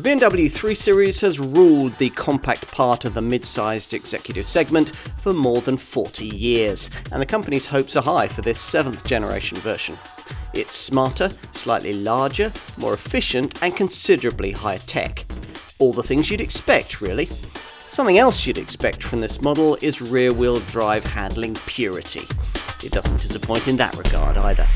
BMW 3 Series has ruled the compact part of the mid-sized executive segment for more than 40 years, and the company's hopes are high for this 7th generation version. It's smarter, slightly larger, more efficient, and considerably higher tech. All the things you'd expect, really. Something else you'd expect from this model is rear-wheel drive handling purity. It doesn't disappoint in that regard either.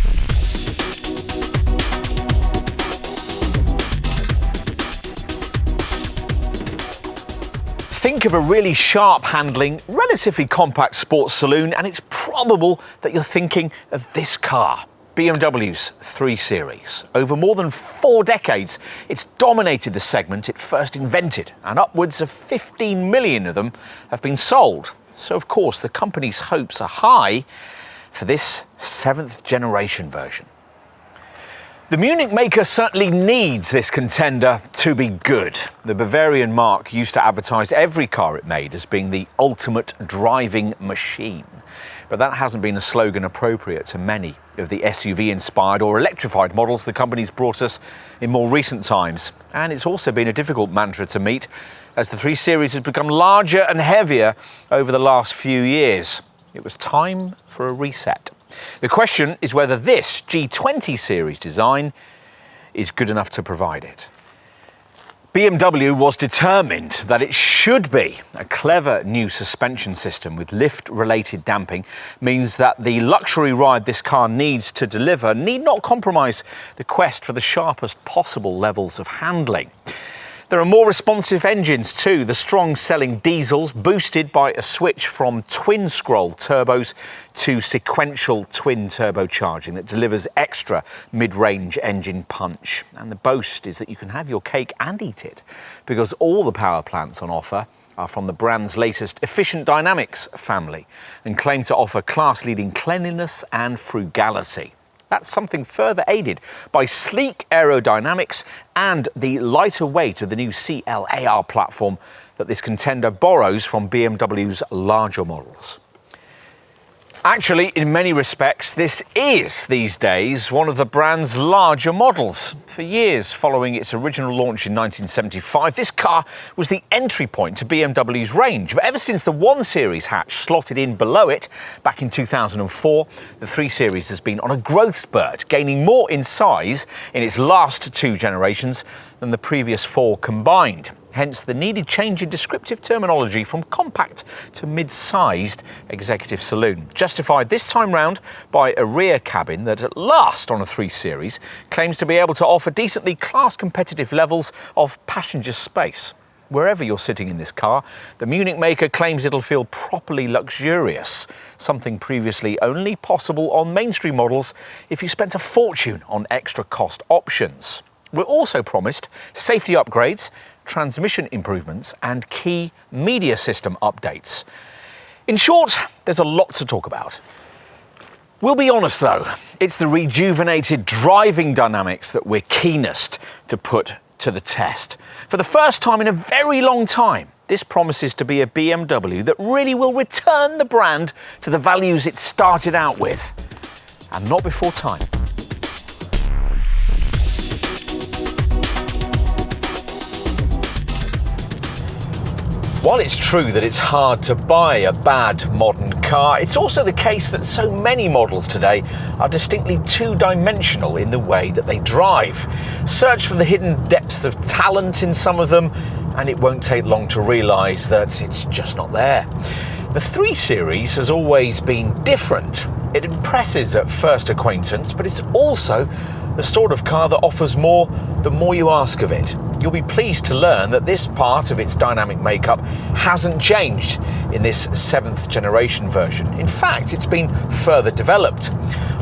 Think of a really sharp-handling, relatively compact sports saloon, and it's probable that you're thinking of this car, BMW's 3 Series. Over more than 4 decades, it's dominated the segment it first invented, and upwards of 15 million of them have been sold. So, of course, the company's hopes are high for this 7th generation version. The Munich maker certainly needs this contender to be good. The Bavarian marque used to advertise every car it made as being the ultimate driving machine. But that hasn't been a slogan appropriate to many of the SUV-inspired or electrified models the company's brought us in more recent times. And it's also been a difficult mantra to meet as the 3 Series has become larger and heavier over the last few years. It was time for a reset. The question is whether this G20 series design is good enough to provide it. BMW was determined that it should be. A clever new suspension system with lift-related damping means that the luxury ride this car needs to deliver need not compromise the quest for the sharpest possible levels of handling. There are more responsive engines too, the strong-selling diesels boosted by a switch from twin-scroll turbos to sequential twin turbocharging that delivers extra mid-range engine punch. And the boast is that you can have your cake and eat it, because all the power plants on offer are from the brand's latest Efficient Dynamics family and claim to offer class-leading cleanliness and frugality. That's something further aided by sleek aerodynamics and the lighter weight of the new CLAR platform that this contender borrows from BMW's larger models. Actually, in many respects, this is, these days, one of the brand's larger models. For years following its original launch in 1975, this car was the entry point to BMW's range. But ever since the 1 Series hatch slotted in below it back in 2004, the 3 Series has been on a growth spurt, gaining more in size in its last 2 generations than the previous 4 combined. Hence the needed change in descriptive terminology from compact to mid-sized executive saloon, justified this time round by a rear cabin that at last on a 3 Series claims to be able to offer decently class-competitive levels of passenger space. Wherever you're sitting in this car, the Munich maker claims it'll feel properly luxurious, something previously only possible on mainstream models if you spent a fortune on extra cost options. We're also promised safety upgrades, transmission improvements and key media system updates. In short, there's a lot to talk about. We'll be honest though, it's the rejuvenated driving dynamics that we're keenest to put to the test. For the first time in a very long time, this promises to be a BMW that really will return the brand to the values it started out with, and not before time. While it's true that it's hard to buy a bad modern car, it's also the case that so many models today are distinctly two-dimensional in the way that they drive. Search for the hidden depths of talent in some of them, and it won't take long to realise that it's just not there. The 3 Series has always been different. It impresses at first acquaintance, but it's also the sort of car that offers more the more you ask of it. You'll be pleased to learn that this part of its dynamic makeup hasn't changed in this 7th generation version. In fact, it's been further developed.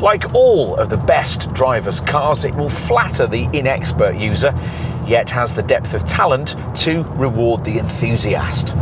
Like all of the best driver's cars, it will flatter the inexpert user, yet has the depth of talent to reward the enthusiast.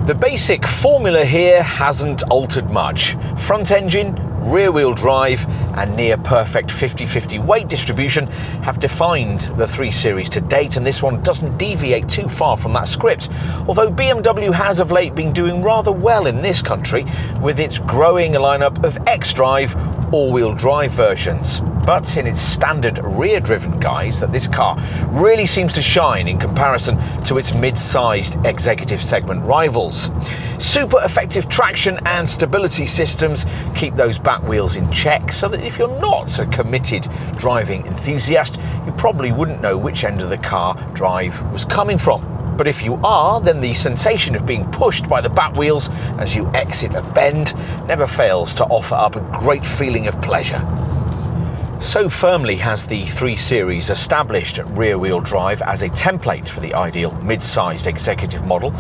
The basic formula here hasn't altered much. Front engine, rear-wheel drive and near-perfect 50-50 weight distribution have defined the 3 Series to date, and this one doesn't deviate too far from that script, although BMW has of late been doing rather well in this country with its growing lineup of xDrive all-wheel drive versions. But in its standard rear-driven guise, that this car really seems to shine in comparison to its mid-sized executive segment rivals. Super effective traction and stability systems keep those back wheels in check, so that if you're not a committed driving enthusiast, you probably wouldn't know which end of the car drive was coming from. But if you are, then the sensation of being pushed by the back wheels as you exit a bend never fails to offer up a great feeling of pleasure. So firmly has the 3 Series established rear-wheel drive as a template for the ideal mid-sized executive model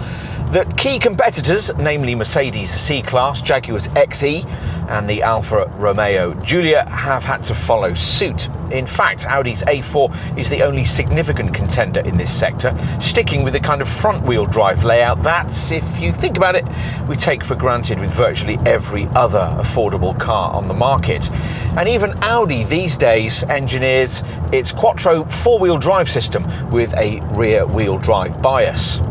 that key competitors, namely Mercedes' C-Class, Jaguar's XE and the Alfa Romeo Giulia, have had to follow suit. In fact, Audi's A4 is the only significant contender in this sector, sticking with the kind of front-wheel drive layout that, if you think about it, we take for granted with virtually every other affordable car on the market. And even Audi these days engineers its Quattro 4-wheel drive system with a rear-wheel drive bias.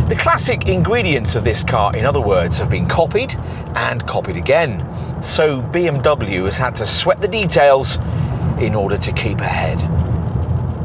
The classic ingredients of this car, in other words, have been copied and copied again. So BMW has had to sweat the details in order to keep ahead.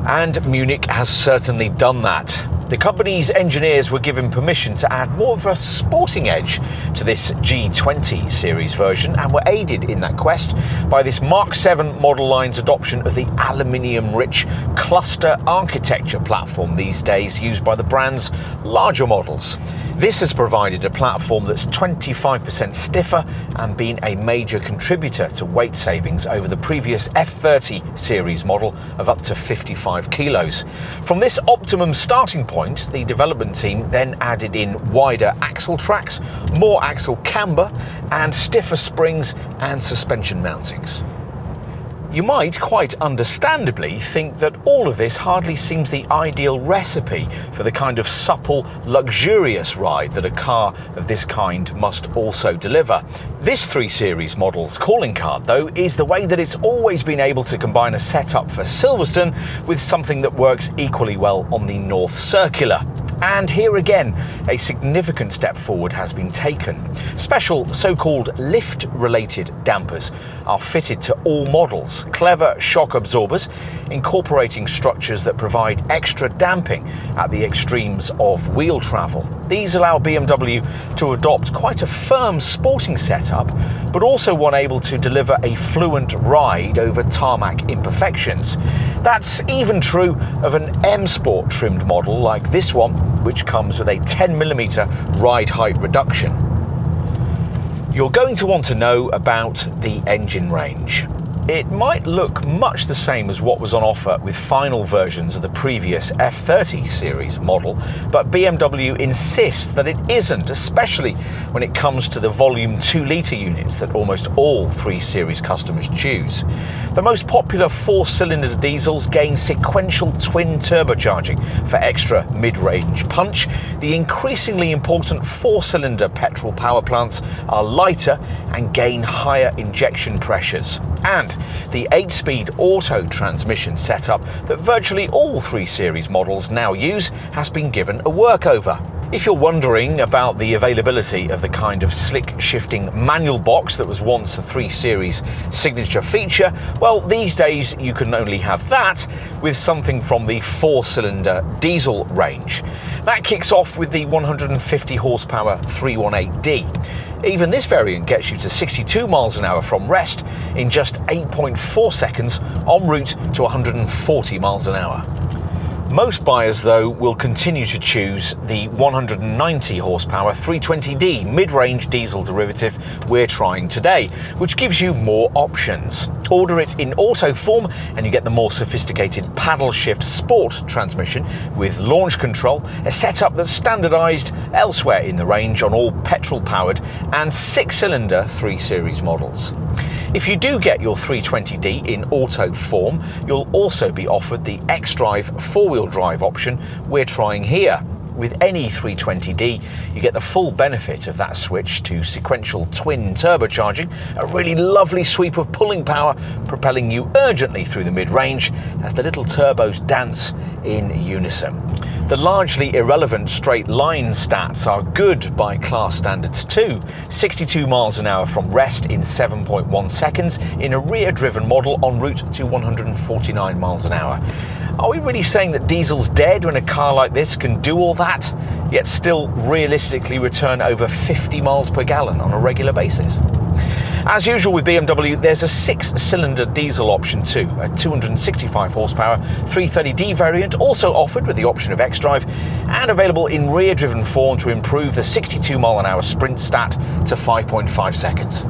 And Munich has certainly done that. The company's engineers were given permission to add more of a sporting edge to this G20 series version, and were aided in that quest by this Mark 7 model line's adoption of the aluminium-rich cluster architecture platform these days used by the brand's larger models. This has provided a platform that's 25% stiffer and been a major contributor to weight savings over the previous F30 series model of up to 55 kilos. From this optimum starting point, the development team then added in wider axle tracks, more axle camber, and stiffer springs and suspension mountings. You might, quite understandably, think that all of this hardly seems the ideal recipe for the kind of supple, luxurious ride that a car of this kind must also deliver. This 3 Series model's calling card, though, is the way that it's always been able to combine a setup for Silverstone with something that works equally well on the North Circular. And here again, a significant step forward has been taken. Special so-called lift-related dampers are fitted to all models, clever shock absorbers incorporating structures that provide extra damping at the extremes of wheel travel. These allow BMW to adopt quite a firm sporting setup, but also one able to deliver a fluent ride over tarmac imperfections. That's even true of an M Sport trimmed model like this one, which comes with a 10mm ride height reduction. You're going to want to know about the engine range. It might look much the same as what was on offer with final versions of the previous F30 series model, but BMW insists that it isn't, especially when it comes to the volume 2-litre units that almost all 3 Series customers choose. The most popular 4-cylinder diesels gain sequential twin turbocharging for extra mid-range punch. The increasingly important 4-cylinder petrol power plants are lighter and gain higher injection pressures. And the 8-speed auto transmission setup that virtually all 3 Series models now use has been given a workover. If you're wondering about the availability of the kind of slick shifting manual box that was once a 3 Series signature feature, well, these days you can only have that with something from the 4-cylinder diesel range. That kicks off with the 150 horsepower 318D. Even this variant gets you to 62 miles an hour from rest in just 8.4 seconds en route to 140 miles an hour. Most buyers, though, will continue to choose the 190 horsepower 320D mid-range diesel derivative we're trying today, which gives you more options. Order it in auto form and you get the more sophisticated paddle shift sport transmission with launch control, a setup that's standardized elsewhere in the range on all petrol-powered and 6-cylinder 3 Series models. If you do get your 320D in auto form, you'll also be offered the xDrive 4-wheel drive option we're trying here. With any 320D, you get the full benefit of that switch to sequential twin turbocharging, a really lovely sweep of pulling power propelling you urgently through the mid-range as the little turbos dance in unison. The largely irrelevant straight line stats are good by class standards too. 62 miles an hour from rest in 7.1 seconds in a rear-driven model en route to 149 miles an hour. Are we really saying that diesel's dead when a car like this can do all that, yet still realistically return over 50 miles per gallon on a regular basis? As usual with BMW, there's a 6-cylinder diesel option too, a 265 horsepower 330D variant, also offered with the option of xDrive, and available in rear-driven form to improve the 62 mile an hour sprint stat to 5.5 seconds.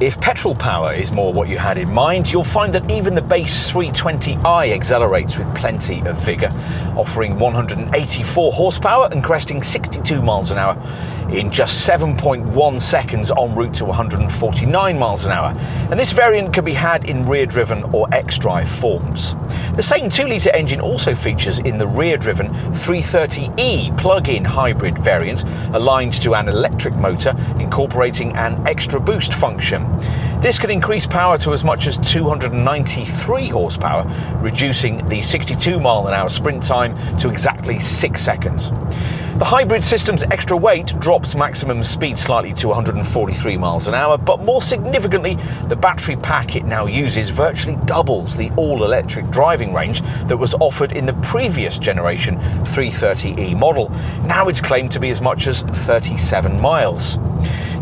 If petrol power is more what you had in mind, you'll find that even the base 320i accelerates with plenty of vigour, offering 184 horsepower and cresting 62 miles an hour in just 7.1 seconds en route to 149 miles an hour. And this variant can be had in rear-driven or xDrive forms. The same 2-litre engine also features in the rear-driven 330e plug-in hybrid variant, aligned to an electric motor incorporating an extra boost function. This can increase power to as much as 293 horsepower, reducing the 62 mile an hour sprint time to exactly 6 seconds. The hybrid system's extra weight drops maximum speed slightly to 143 miles an hour, but more significantly, the battery pack it now uses virtually doubles the all-electric driving range that was offered in the previous generation 330e model. Now it's claimed to be as much as 37 miles.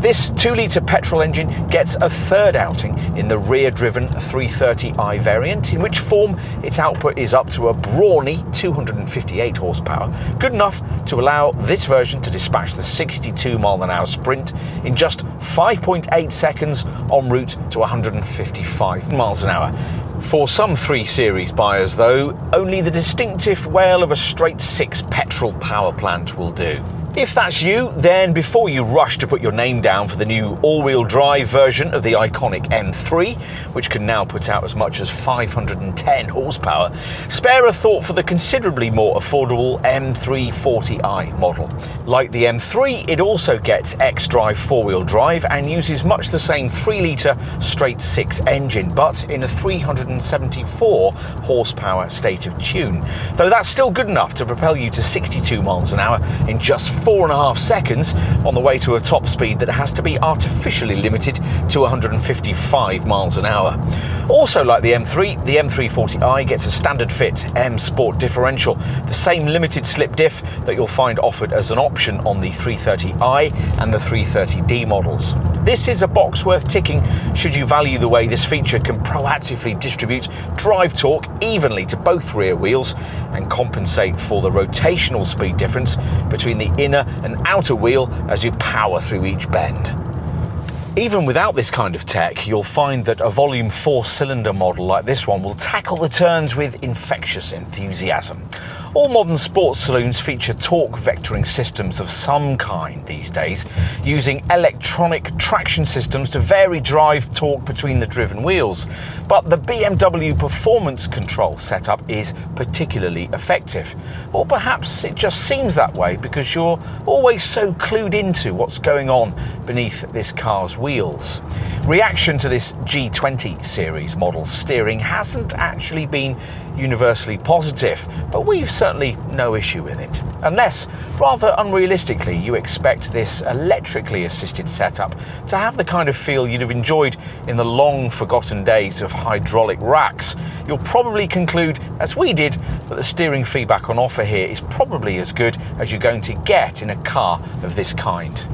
This 2-litre petrol engine gets a third outing in the rear-driven 330i variant, in which form its output is up to a brawny 258 horsepower, good enough to allow this version to dispatch the 62 mile an hour sprint in just 5.8 seconds en route to 155 miles an hour. For some 3 Series buyers though, only the distinctive wail of a straight 6 petrol power plant will do. If that's you, then before you rush to put your name down for the new all-wheel drive version of the iconic M3, which can now put out as much as 510 horsepower, spare a thought for the considerably more affordable M340i model. Like the M3, it also gets xDrive 4-wheel drive and uses much the same 3-litre straight 6 engine, but in a 374 horsepower state of tune, though that's still good enough to propel you to 62 miles an hour in just 4.5 seconds on the way to a top speed that has to be artificially limited to 155 miles an hour. Also like the M3, the M340i gets a standard fit M Sport differential, the same limited slip diff that you'll find offered as an option on the 330i and the 330d models. This is a box worth ticking should you value the way this feature can proactively distribute drive torque evenly to both rear wheels and compensate for the rotational speed difference between the inner and outer wheel as you power through each bend. Even without this kind of tech, you'll find that a volume 4-cylinder model like this one will tackle the turns with infectious enthusiasm. All modern sports saloons feature torque vectoring systems of some kind these days, using electronic traction systems to vary drive torque between the driven wheels. But the BMW performance control setup is particularly effective. Or perhaps it just seems that way because you're always so clued into what's going on beneath this car's wheels. Reaction to this G20 series model steering hasn't actually been universally positive, but we've certainly no issue with it. Unless, rather unrealistically, you expect this electrically assisted setup to have the kind of feel you'd have enjoyed in the long forgotten days of hydraulic racks. You'll probably conclude, as we did, that the steering feedback on offer here is probably as good as you're going to get in a car of this kind.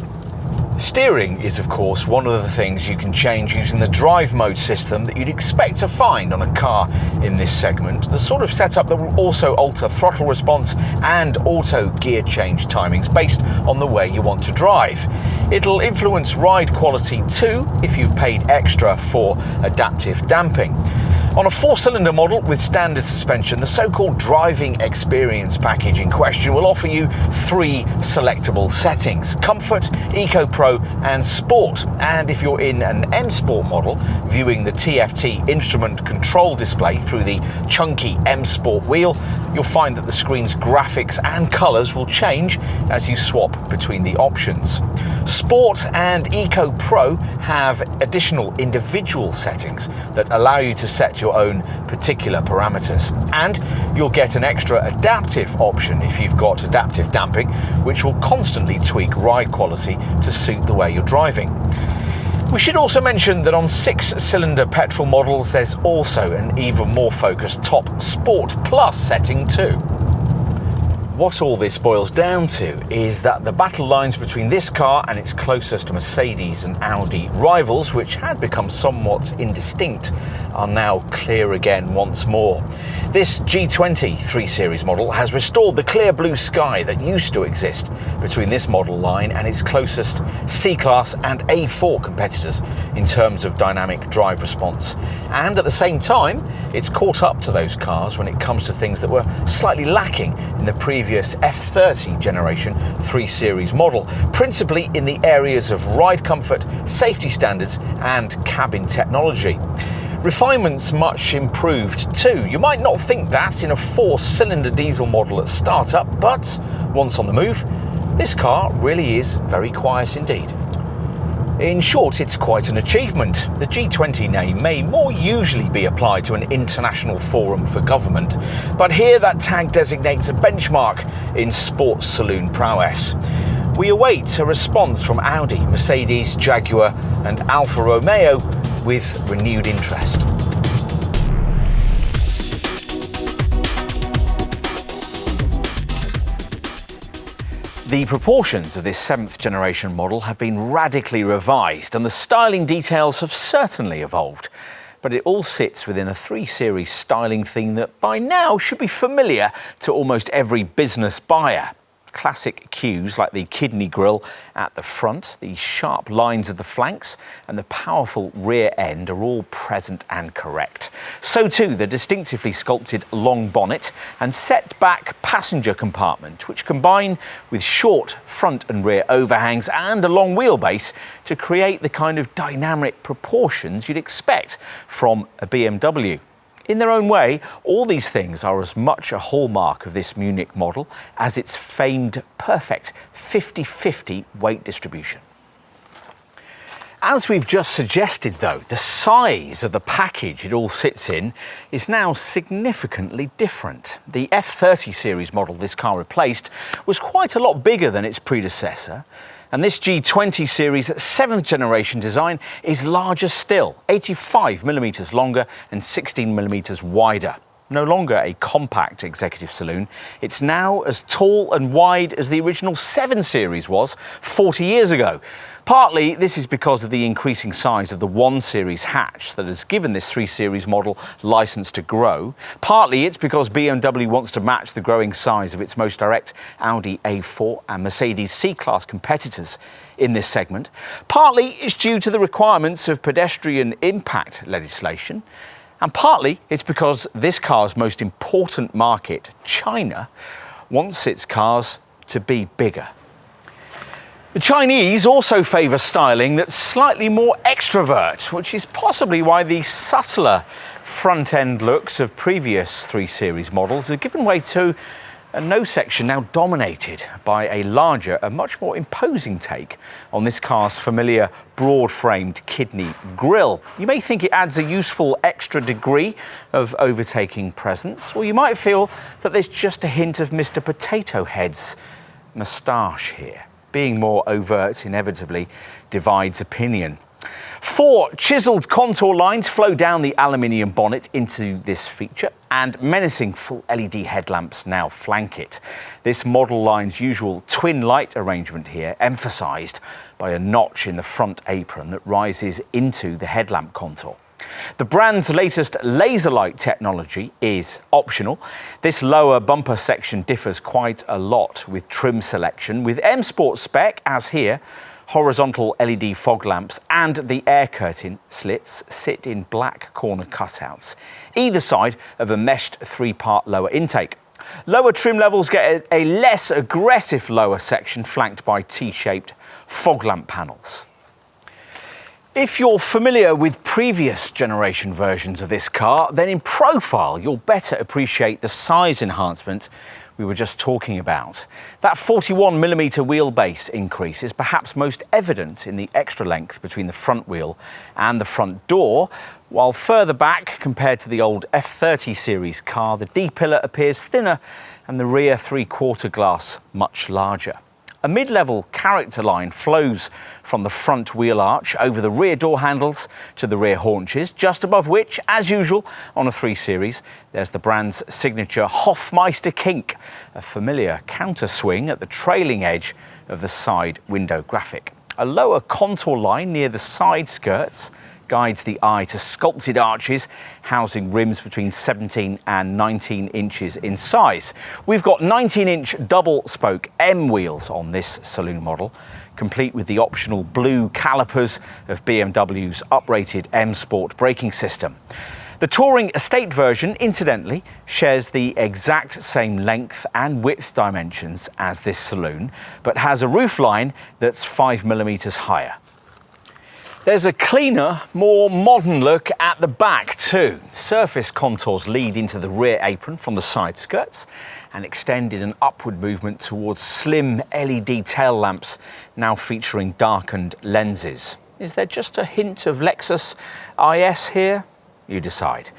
Steering is, of course, one of the things you can change using the drive mode system that you'd expect to find on a car in this segment, the sort of setup that will also alter throttle response and auto gear change timings based on the way you want to drive. It'll influence ride quality too if you've paid extra for adaptive damping. On a 4-cylinder model with standard suspension, the so-called driving experience package in question will offer you 3 selectable settings: Comfort, Eco Pro and Sport. And if you're in an M Sport model, viewing the TFT instrument control display through the chunky M Sport wheel, you'll find that the screen's graphics and colours will change as you swap between the options. Sport and Eco Pro have additional individual settings that allow you to set your own particular parameters. And you'll get an extra adaptive option if you've got adaptive damping, which will constantly tweak ride quality to suit the way you're driving. We should also mention that on 6-cylinder petrol models, there's also an even more focused top Sport Plus setting too. What all this boils down to is that the battle lines between this car and its closest Mercedes and Audi rivals, which had become somewhat indistinct, are now clear again once more. This G20 3 Series model has restored the clear blue sky that used to exist between this model line and its closest C-Class and A4 competitors in terms of dynamic drive response. And at the same time, it's caught up to those cars when it comes to things that were slightly lacking in the previous F30 generation 3 Series model, principally in the areas of ride comfort, safety standards and cabin technology. Refinements much improved too. You might not think that in a 4-cylinder diesel model at startup, but once on the move, this car really is very quiet indeed. In short, it's quite an achievement. The G20 name may more usually be applied to an international forum for government, but here that tag designates a benchmark in sports saloon prowess. We await a response from Audi, Mercedes, Jaguar and Alfa Romeo with renewed interest. The proportions of this 7th generation model have been radically revised and the styling details have certainly evolved. But it all sits within a 3 Series styling theme that by now should be familiar to almost every business buyer. Classic cues like the kidney grille at the front, the sharp lines of the flanks and the powerful rear end are all present and correct. So too the distinctively sculpted long bonnet and set back passenger compartment, which combine with short front and rear overhangs and a long wheelbase to create the kind of dynamic proportions you'd expect from a BMW. In their own way, all these things are as much a hallmark of this Munich model as its famed perfect 50-50 weight distribution. As we've just suggested though, the size of the package it all sits in is now significantly different. The F30 Series model this car replaced was quite a lot bigger than its predecessor, and this G20 Series 7th generation design is larger still, 85mm longer and 16mm wider. No longer a compact executive saloon, it's now as tall and wide as the original 7 Series was 40 years ago. Partly this is because of the increasing size of the 1 Series hatch that has given this 3 Series model license to grow. Partly it's because BMW wants to match the growing size of its most direct Audi A4 and Mercedes C-Class competitors in this segment. Partly it's due to the requirements of pedestrian impact legislation. And partly it's because this car's most important market, China, wants its cars to be bigger. The Chinese also favour styling that's slightly more extrovert, which is possibly why the subtler front-end looks of previous 3 Series models have given way to a nose section now dominated by a larger and much more imposing take on this car's familiar broad-framed kidney grille. You may think it adds a useful extra degree of overtaking presence, or you might feel that there's just a hint of Mr. Potato Head's moustache here. Being more overt inevitably divides opinion. 4 chiselled contour lines flow down the aluminium bonnet into this feature, and menacing full LED headlamps now flank it. This model line's usual twin light arrangement here emphasised by a notch in the front apron that rises into the headlamp contour. The brand's latest laser light technology is optional. This lower bumper section differs quite a lot with trim selection, with M Sport spec, as here, horizontal LED fog lamps and the air curtain slits sit in black corner cutouts, either side of a meshed 3-part lower intake. Lower trim levels get a less aggressive lower section flanked by T-shaped fog lamp panels. If you're familiar with previous generation versions of this car, then in profile you'll better appreciate the size enhancement we were just talking about. That 41mm wheelbase increase is perhaps most evident in the extra length between the front wheel and the front door, while further back, compared to the old F30 series car, the D-pillar appears thinner and the rear three-quarter glass much larger. A mid-level character line flows from the front wheel arch over the rear door handles to the rear haunches, just above which, as usual on a 3 Series, there's the brand's signature Hofmeister kink, a familiar counter-swing at the trailing edge of the side window graphic. A lower contour line near the side skirts guides the eye to sculpted arches housing rims between 17 and 19 inches in size. We've got 19-inch double-spoke M wheels on this saloon model, complete with the optional blue calipers of BMW's uprated M Sport braking system. The Touring Estate version, incidentally, shares the exact same length and width dimensions as this saloon, but has a roofline that's 5mm higher. There's a cleaner, more modern look at the back too. Surface contours lead into the rear apron from the side skirts and extend in an upward movement towards slim LED tail lamps now featuring darkened lenses. Is there just a hint of Lexus IS here? You decide.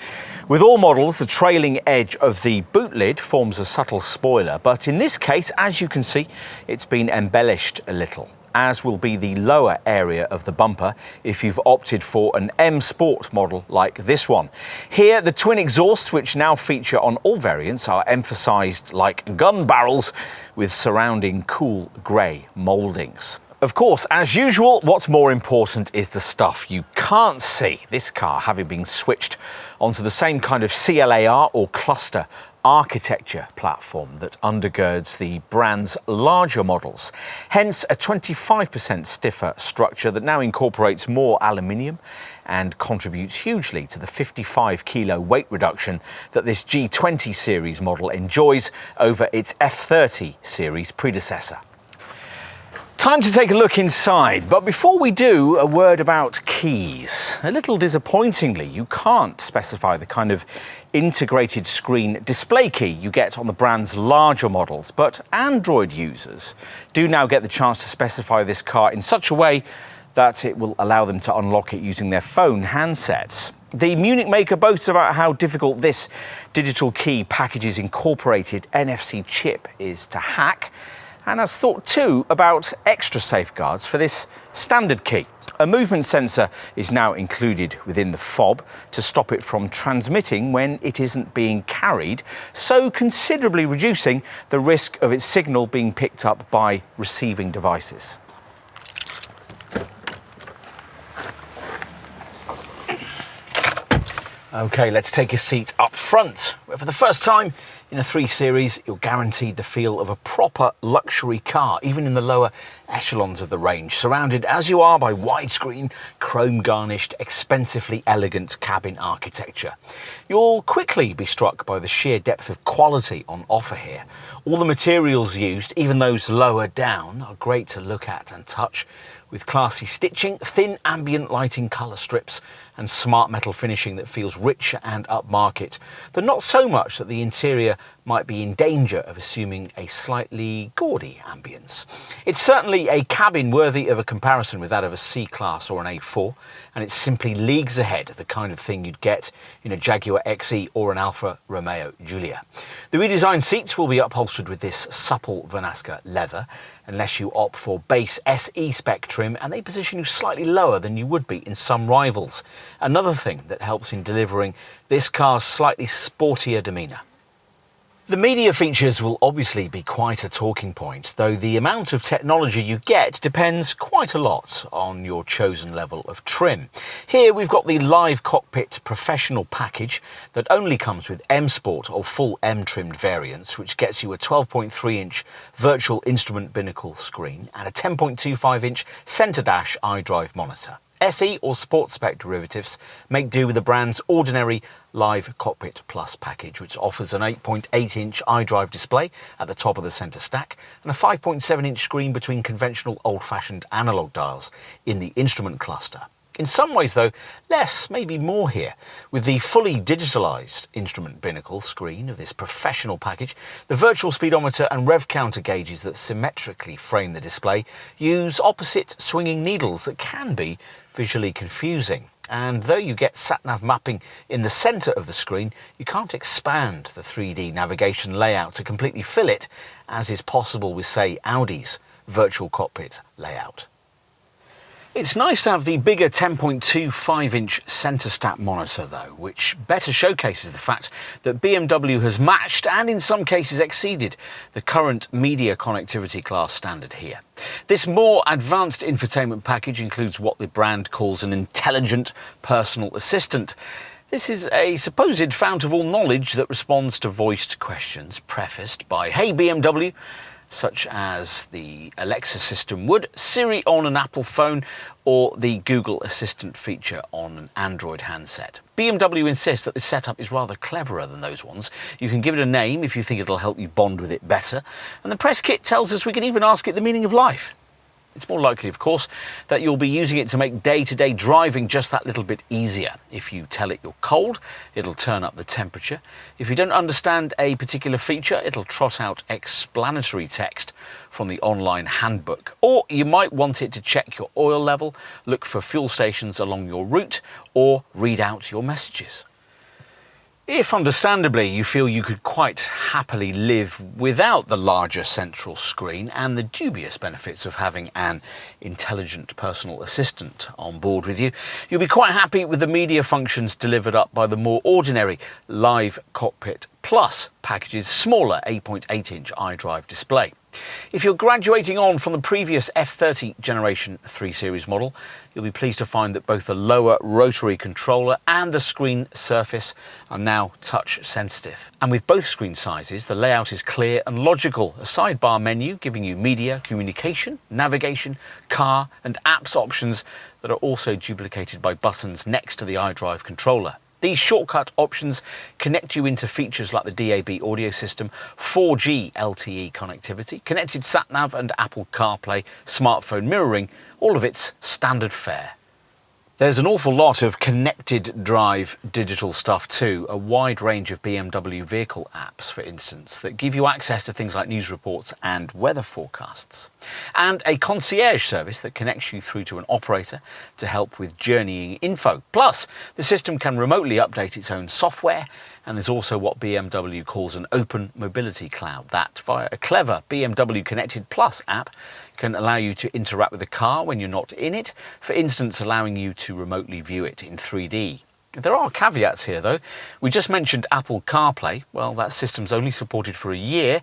With all models, the trailing edge of the boot lid forms a subtle spoiler, but in this case, as you can see, it's been embellished a little, as will be the lower area of the bumper if you've opted for an M Sport model like this one. Here, the twin exhausts, which now feature on all variants, are emphasised like gun barrels with surrounding cool grey mouldings. Of course, as usual, what's more important is the stuff you can't see. This car having been switched onto the same kind of CLAR or cluster architecture platform that undergirds the brand's larger models. Hence a 25% stiffer structure that now incorporates more aluminium and contributes hugely to the 55 kilo weight reduction that this G20 series model enjoys over its F30 series predecessor. Time to take a look inside, but before we do, a word about keys. A little disappointingly, you can't specify the kind of integrated screen display key you get on the brand's larger models, but Android users do now get the chance to specify this car in such a way that it will allow them to unlock it using their phone handsets. The Munich maker boasts about how difficult this digital key package's incorporated NFC chip is to hack, and has thought too about extra safeguards for this standard key. A movement sensor is now included within the fob to stop it from transmitting when it isn't being carried, so considerably reducing the risk of its signal being picked up by receiving devices. Okay, let's take a seat up front, where for the first time in a 3 Series, you're guaranteed the feel of a proper luxury car, even in the lower echelons of the range, surrounded as you are by widescreen, chrome-garnished, expensively elegant cabin architecture. You'll quickly be struck by the sheer depth of quality on offer here. All the materials used, even those lower down, are great to look at and touch, with classy stitching, thin ambient lighting colour strips, and smart metal finishing that feels rich and upmarket, though not so much that the interior might be in danger of assuming a slightly gaudy ambience. It's certainly a cabin worthy of a comparison with that of a C-Class or an A4, and it's simply leagues ahead of the kind of thing you'd get in a Jaguar XE or an Alfa Romeo Giulia. The redesigned seats will be upholstered with this supple Vernasca leather, unless you opt for base SE spec trim, and they position you slightly lower than you would be in some rivals. Another thing that helps in delivering this car's slightly sportier demeanour. The media features will obviously be quite a talking point, though the amount of technology you get depends quite a lot on your chosen level of trim. Here we've got the Live Cockpit Professional package that only comes with M Sport or full M trimmed variants, which gets you a 12.3-inch virtual instrument binnacle screen and a 10.25-inch centre dash iDrive monitor. SE or Sport Spec derivatives make do with the brand's ordinary Live Cockpit Plus package, which offers an 8.8-inch iDrive display at the top of the centre stack and a 5.7-inch screen between conventional old-fashioned analogue dials in the instrument cluster. In some ways though, less, maybe more here. With the fully digitalised instrument binnacle screen of this professional package, the virtual speedometer and rev counter gauges that symmetrically frame the display use opposite swinging needles that can be visually confusing. And though you get sat-nav mapping in the centre of the screen, you can't expand the 3D navigation layout to completely fill it, as is possible with, say, Audi's virtual cockpit layout. It's nice to have the bigger 10.25-inch centre stat monitor though, which better showcases the fact that BMW has matched and in some cases exceeded the current media connectivity class standard here. This more advanced infotainment package includes what the brand calls an intelligent personal assistant. This is a supposed fount of all knowledge that responds to voiced questions prefaced by "Hey BMW," such as the Alexa system would, Siri on an Apple phone, or the Google Assistant feature on an Android handset. BMW insists that this setup is rather cleverer than those ones. You can give it a name if you think it'll help you bond with it better, and the press kit tells us we can even ask it the meaning of life. It's more likely, of course, that you'll be using it to make day-to-day driving just that little bit easier. If you tell it you're cold, it'll turn up the temperature. If you don't understand a particular feature, it'll trot out explanatory text from the online handbook. Or you might want it to check your oil level, look for fuel stations along your route, or read out your messages. If, understandably, you feel you could quite happily live without the larger central screen and the dubious benefits of having an intelligent personal assistant on board with you, you'll be quite happy with the media functions delivered up by the more ordinary Live Cockpit Plus package's smaller 8.8-inch iDrive display. If you're graduating on from the previous F30 Generation 3 Series model, you'll be pleased to find that both the lower rotary controller and the screen surface are now touch sensitive. And with both screen sizes, the layout is clear and logical. A sidebar menu giving you media, communication, navigation, car and apps options that are also duplicated by buttons next to the iDrive controller. These shortcut options connect you into features like the DAB audio system, 4G LTE connectivity, connected sat-nav and Apple CarPlay, smartphone mirroring, all of it's standard fare. There's an awful lot of connected drive digital stuff too, a wide range of BMW vehicle apps, for instance, that give you access to things like news reports and weather forecasts. And a concierge service that connects you through to an operator to help with journeying info. Plus, the system can remotely update its own software, and there's also what BMW calls an open mobility cloud that, via a clever BMW Connected Plus app, can allow you to interact with the car when you're not in it, for instance allowing you to remotely view it in 3D. There are caveats here though. We just mentioned Apple CarPlay. Well, that system's only supported for a year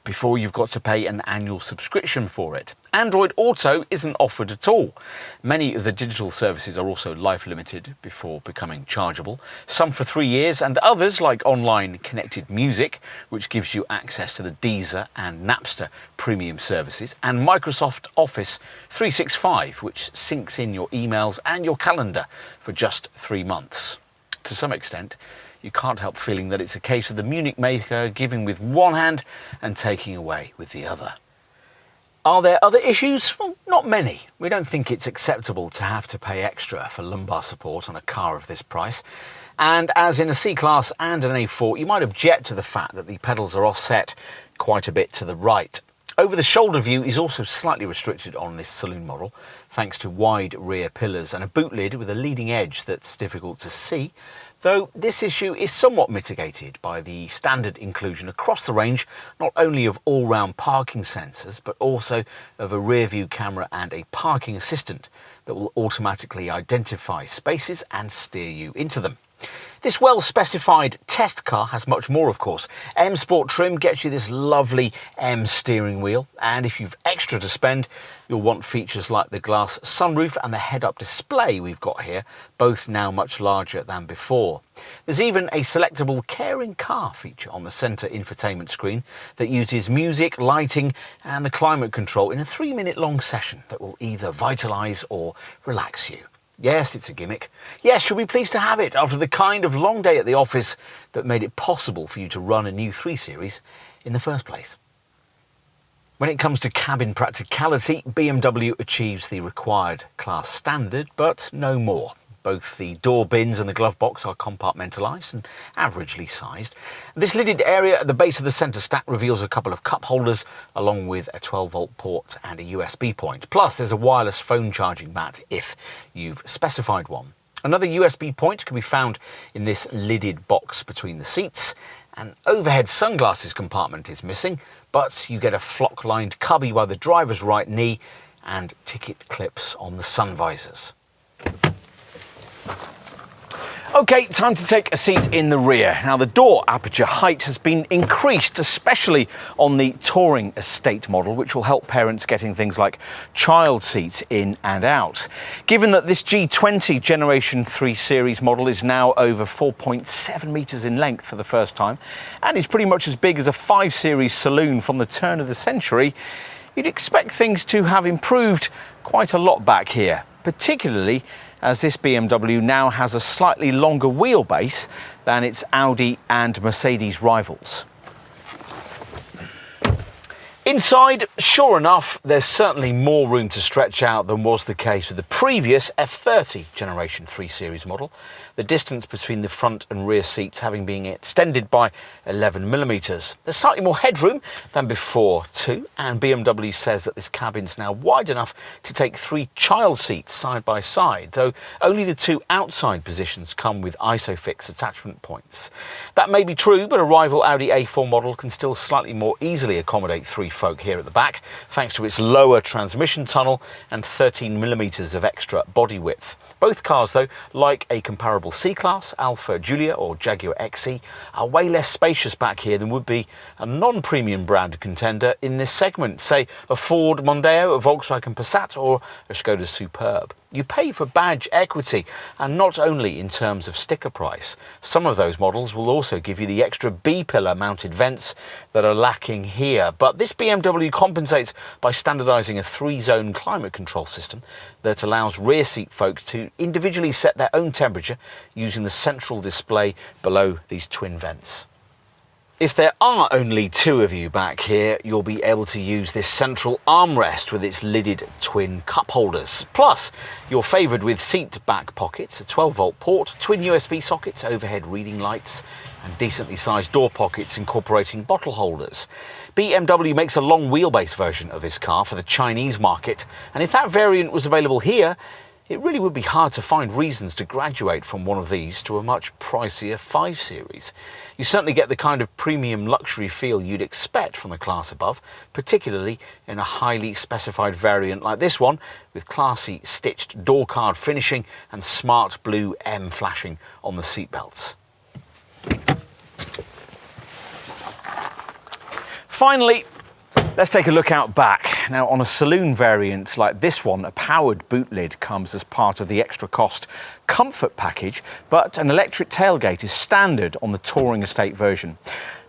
before you've got to pay an annual subscription for it. Android Auto isn't offered at all. Many of the digital services are also life limited before becoming chargeable, some for 3 years and others like online connected music, which gives you access to the Deezer and Napster premium services, and Microsoft Office 365, which syncs in your emails and your calendar for just 3 months. To some extent, you can't help feeling that it's a case of the Munich maker giving with one hand and taking away with the other. Are there other issues? Well, not many. We don't think it's acceptable to have to pay extra for lumbar support on a car of this price. And as in a C-Class and an A4, you might object to the fact that the pedals are offset quite a bit to the right. Over-the-shoulder view is also slightly restricted on this saloon model, thanks to wide rear pillars and a boot lid with a leading edge that's difficult to see. Though this issue is somewhat mitigated by the standard inclusion across the range not only of all-round parking sensors but also of a rear view camera and a parking assistant that will automatically identify spaces and steer you into them. This well-specified test car has much more, of course. M Sport trim gets you this lovely M steering wheel, and if you've extra to spend, you'll want features like the glass sunroof and the head-up display we've got here, both now much larger than before. There's even a selectable caring car feature on the centre infotainment screen that uses music, lighting and the climate control in a 3-minute long session that will either vitalise or relax you. Yes, it's a gimmick. Yes, you'll be pleased to have it after the kind of long day at the office that made it possible for you to run a new 3 Series in the first place. When it comes to cabin practicality, BMW achieves the required class standard, but no more. Both the door bins and the glove box are compartmentalised and averagely sized. This lidded area at the base of the centre stack reveals a couple of cup holders, along with a 12-volt port and a USB point. Plus, there's a wireless phone charging mat if you've specified one. Another USB point can be found in this lidded box between the seats. An overhead sunglasses compartment is missing, but you get a flock-lined cubby by the driver's right knee and ticket clips on the sun visors. OK, time to take a seat in the rear. Now, the door aperture height has been increased, especially on the touring estate model, which will help parents getting things like child seats in and out. Given that this G20 Generation 3 Series model is now over 4.7 metres in length for the first time, and is pretty much as big as a 5 Series saloon from the turn of the century, you'd expect things to have improved quite a lot back here, particularly as this BMW now has a slightly longer wheelbase than its Audi and Mercedes rivals. Inside, sure enough, there's certainly more room to stretch out than was the case with the previous F30 Generation 3 Series model, the distance between the front and rear seats having been extended by 11mm. There's slightly more headroom than before too, and BMW says that this cabin's now wide enough to take 3 child seats side by side, though only the 2 outside positions come with ISOFIX attachment points. That may be true, but a rival Audi A4 model can still slightly more easily accommodate 3 folk here at the back, thanks to its lower transmission tunnel and 13mm of extra body width. Both cars, though, like a comparable C-Class, Alfa Giulia or Jaguar XE, are way less spacious back here than would be a non-premium brand contender in this segment, say a Ford Mondeo, a Volkswagen Passat or a Skoda Superb. You pay for badge equity, and not only in terms of sticker price. Some of those models will also give you the extra B-pillar mounted vents that are lacking here. But this BMW compensates by standardising a 3-zone climate control system that allows rear seat folks to individually set their own temperature using the central display below these twin vents. If there are only 2 of you back here, you'll be able to use this central armrest with its lidded twin cup holders. Plus, you're favoured with seat back pockets, a 12-volt port, twin USB sockets, overhead reading lights, and decently sized door pockets incorporating bottle holders. BMW makes a long wheelbase version of this car for the Chinese market, and if that variant was available here, it really would be hard to find reasons to graduate from one of these to a much pricier 5 Series. You certainly get the kind of premium luxury feel you'd expect from the class above, particularly in a highly specified variant like this one, with classy stitched door card finishing and smart blue M flashing on the seatbelts. Finally, let's take a look out back. Now, on a saloon variant like this one, a powered boot lid comes as part of the extra cost comfort package, but an electric tailgate is standard on the touring estate version.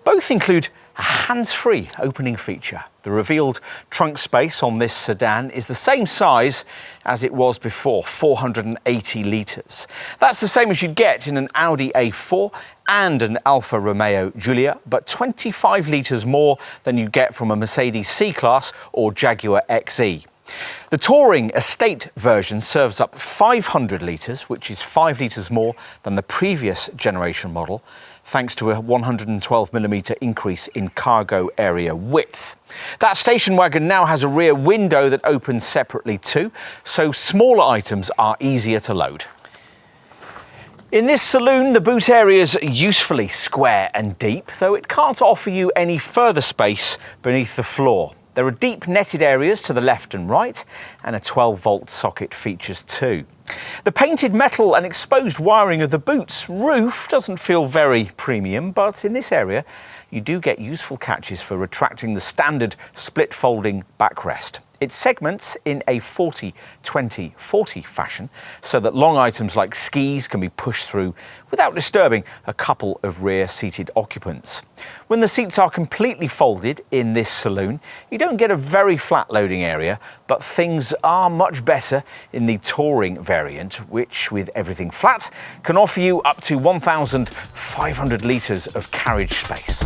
Both include a hands-free opening feature. The revealed trunk space on this sedan is the same size as it was before, 480 litres. That's the same as you'd get in an Audi A4 and an Alfa Romeo Giulia, but 25 litres more than you get from a Mercedes C-Class or Jaguar XE. The touring estate version serves up 500 litres, which is 5 litres more than the previous generation model, thanks to a 112mm increase in cargo area width. That station wagon now has a rear window that opens separately too, so smaller items are easier to load. In this saloon, the boot area is usefully square and deep, though it can't offer you any further space beneath the floor. There are deep netted areas to the left and right, and a 12-volt socket features too. The painted metal and exposed wiring of the boot's roof doesn't feel very premium, but in this area you do get useful catches for retracting the standard split folding backrest. It segments in a 40-20-40 fashion so that long items like skis can be pushed through without disturbing a couple of rear-seated occupants. When the seats are completely folded in this saloon, you don't get a very flat loading area, but things are much better in the touring variant, which, with everything flat, can offer you up to 1,500 litres of carriage space.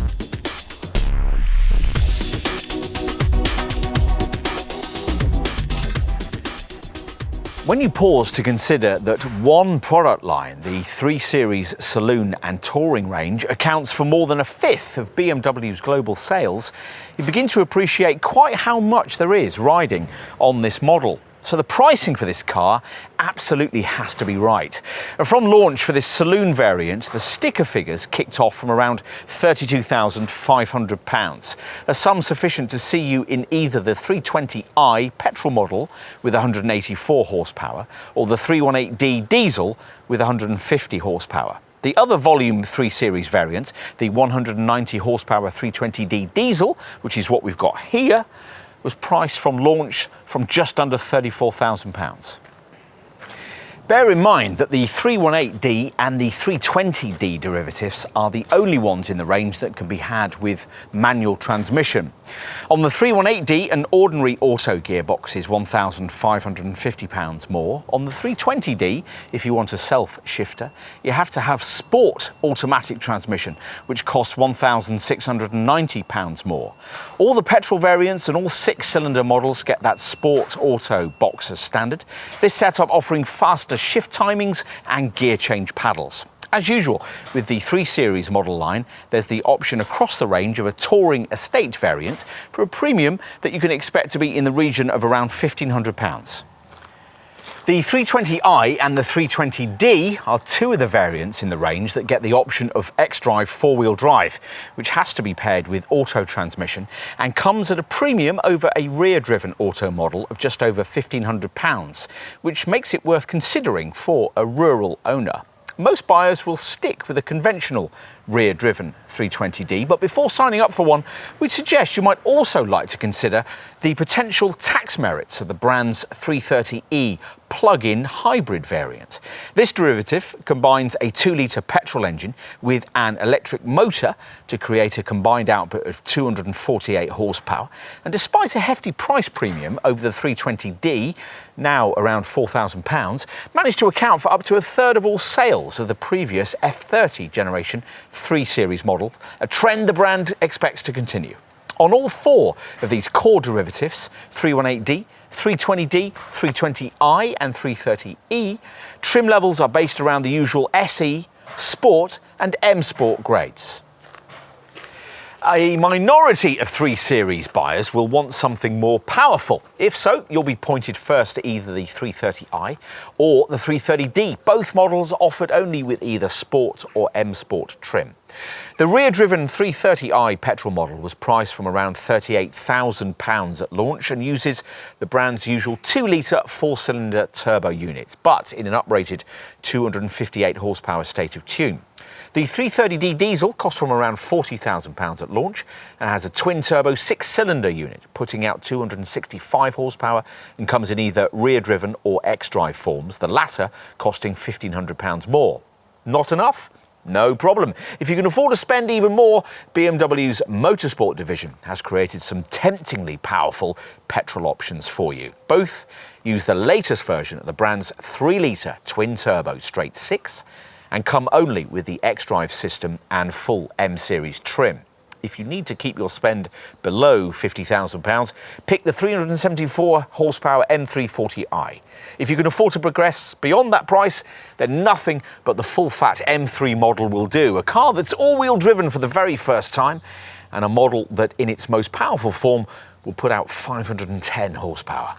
When you pause to consider that one product line, the 3 Series Saloon and Touring range, accounts for more than a fifth of BMW's global sales, you begin to appreciate quite how much there is riding on this model. So the pricing for this car absolutely has to be right. From launch for this saloon variant, the sticker figures kicked off from around £32,500, a sum sufficient to see you in either the 320i petrol model with 184 horsepower or the 318D diesel with 150 horsepower. The other volume 3 Series variant, the 190 horsepower 320D diesel, which is what we've got here, was priced from launch from just under £34,000. Bear in mind that the 318D and the 320D derivatives are the only ones in the range that can be had with manual transmission. On the 318D, an ordinary auto gearbox is £1,550 more. On the 320D, if you want a self-shifter, you have to have sport automatic transmission, which costs £1,690 more. All the petrol variants and all 6-cylinder models get that sport auto box as standard. This setup offering faster shift timings and gear change paddles. As usual, with the 3 Series model line, there's the option across the range of a touring estate variant for a premium that you can expect to be in the region of around £1,500. The 320i and the 320D are two of the variants in the range that get the option of X-Drive 4-wheel drive, which has to be paired with auto transmission and comes at a premium over a rear-driven auto model of just over £1,500, which makes it worth considering for a rural owner. Most buyers will stick with a conventional rear-driven 320D, but before signing up for one, we'd suggest you might also like to consider the potential tax merits of the brand's 330e plug-in hybrid variant. This derivative combines a 2-litre petrol engine with an electric motor to create a combined output of 248 horsepower, and despite a hefty price premium over the 320D, now around £4,000, managed to account for up to a third of all sales of the previous F30 generation 3 Series model, a trend the brand expects to continue. On all 4 of these core derivatives, 318D, 320D, 320i and 330e, trim levels are based around the usual SE, Sport and M Sport grades. A minority of 3 Series buyers will want something more powerful. If so, you'll be pointed first to either the 330i or the 330D, both models offered only with either Sport or M Sport trim. The rear-driven 330i petrol model was priced from around £38,000 at launch and uses the brand's usual 2-litre 4-cylinder turbo unit, but in an uprated 258 horsepower state of tune. The 330D diesel costs from around £40,000 at launch and has a twin-turbo 6-cylinder unit, putting out 265 horsepower and comes in either rear-driven or X-Drive forms, the latter costing £1,500 more. Not enough? No problem. If you can afford to spend even more, BMW's motorsport division has created some temptingly powerful petrol options for you. Both use the latest version of the brand's 3-litre twin-turbo straight 6 and come only with the X-Drive system and full M Series trim. If you need to keep your spend below £50,000, pick the 374 horsepower M340i. If you can afford to progress beyond that price, then nothing but the full-fat M3 model will do. A car that's all-wheel driven for the very first time and a model that in its most powerful form will put out 510 horsepower.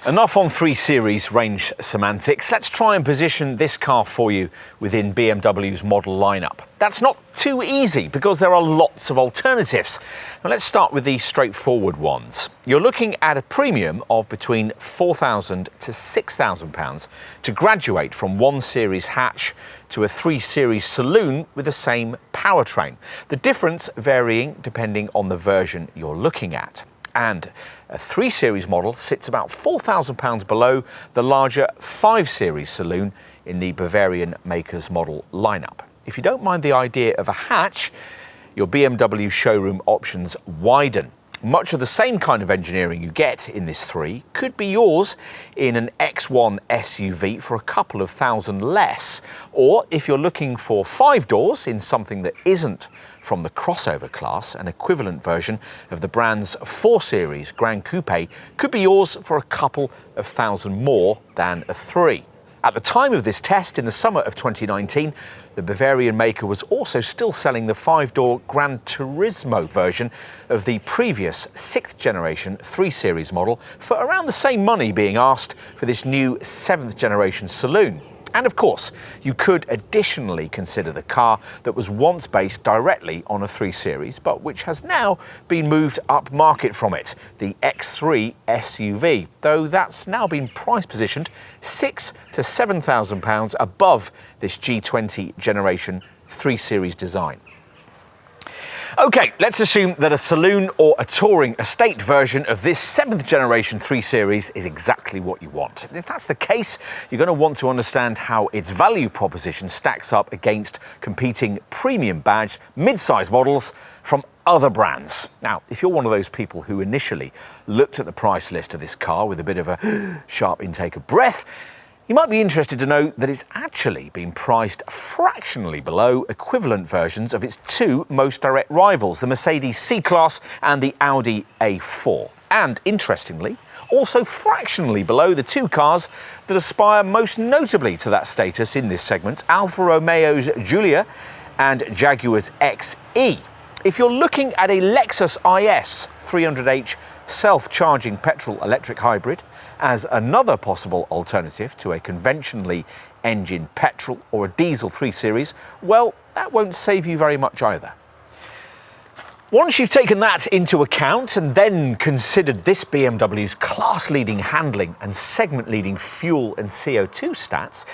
Enough on 3 Series range semantics. Let's try and position this car for you within BMW's model lineup. That's not too easy because there are lots of alternatives. Now let's start with the straightforward ones. You're looking at a premium of between £4,000 to £6,000 to graduate from 1 Series hatch to a 3 Series saloon with the same powertrain. The difference varying depending on the version you're looking at. And a 3 Series model sits about £4,000 below the larger 5 Series saloon in the Bavarian maker's model lineup. If you don't mind the idea of a hatch, your BMW showroom options widen. Much of the same kind of engineering you get in this 3 could be yours in an X1 SUV for a couple of thousand less. Or if you're looking for 5 doors in something that isn't from the crossover class, an equivalent version of the brand's 4 Series Grand Coupe could be yours for a couple of thousand more than a 3. At the time of this test in the summer of 2019, the Bavarian maker was also still selling the 5-door Gran Turismo version of the previous 6th generation 3 Series model for around the same money being asked for this new 7th generation saloon. And of course, you could additionally consider the car that was once based directly on a 3 Series, but which has now been moved up market from it, the X3 SUV, though that's now been price positioned £6,000 to £7,000 above this G20 generation 3 Series design. OK, let's assume that a saloon or a touring estate version of this 7th generation 3 Series is exactly what you want. If that's the case, you're going to want to understand how its value proposition stacks up against competing premium badged mid-size models from other brands. Now, if you're one of those people who initially looked at the price list of this car with a bit of a sharp intake of breath, you might be interested to know that it's actually been priced fractionally below equivalent versions of its 2 most direct rivals, the Mercedes C-Class and the Audi A4. And, interestingly, also fractionally below the 2 cars that aspire most notably to that status in this segment, Alfa Romeo's Giulia and Jaguar's XE. If you're looking at a Lexus IS 300h self-charging petrol-electric hybrid as another possible alternative to a conventionally engined petrol or a diesel 3 Series, well, that won't save you very much either. Once you've taken that into account and then considered this BMW's class-leading handling and segment-leading fuel and CO2 stats,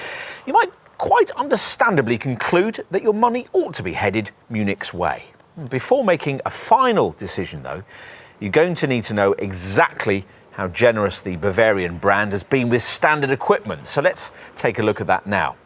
you might quite understandably conclude that your money ought to be headed Munich's way. Before making a final decision, though, you're going to need to know exactly how generous the Bavarian brand has been with standard equipment. So let's take a look at that now.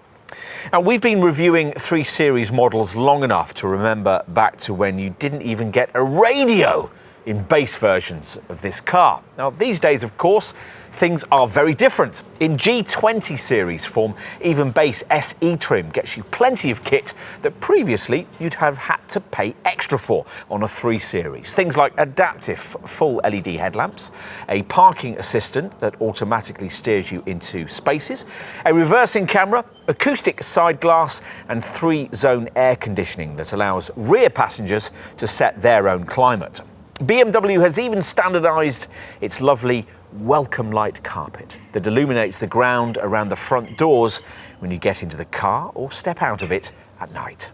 Now, we've been reviewing 3 Series models long enough to remember back to when you didn't even get a radio in base versions of this car. Now, these days, of course, things are very different. In G20 series form, even base SE trim gets you plenty of kit that previously you'd have had to pay extra for on a 3 Series. Things like adaptive full LED headlamps, a parking assistant that automatically steers you into spaces, a reversing camera, acoustic side glass, and 3-zone air conditioning that allows rear passengers to set their own climate. BMW has even standardised its lovely welcome light carpet that illuminates the ground around the front doors when you get into the car or step out of it at night.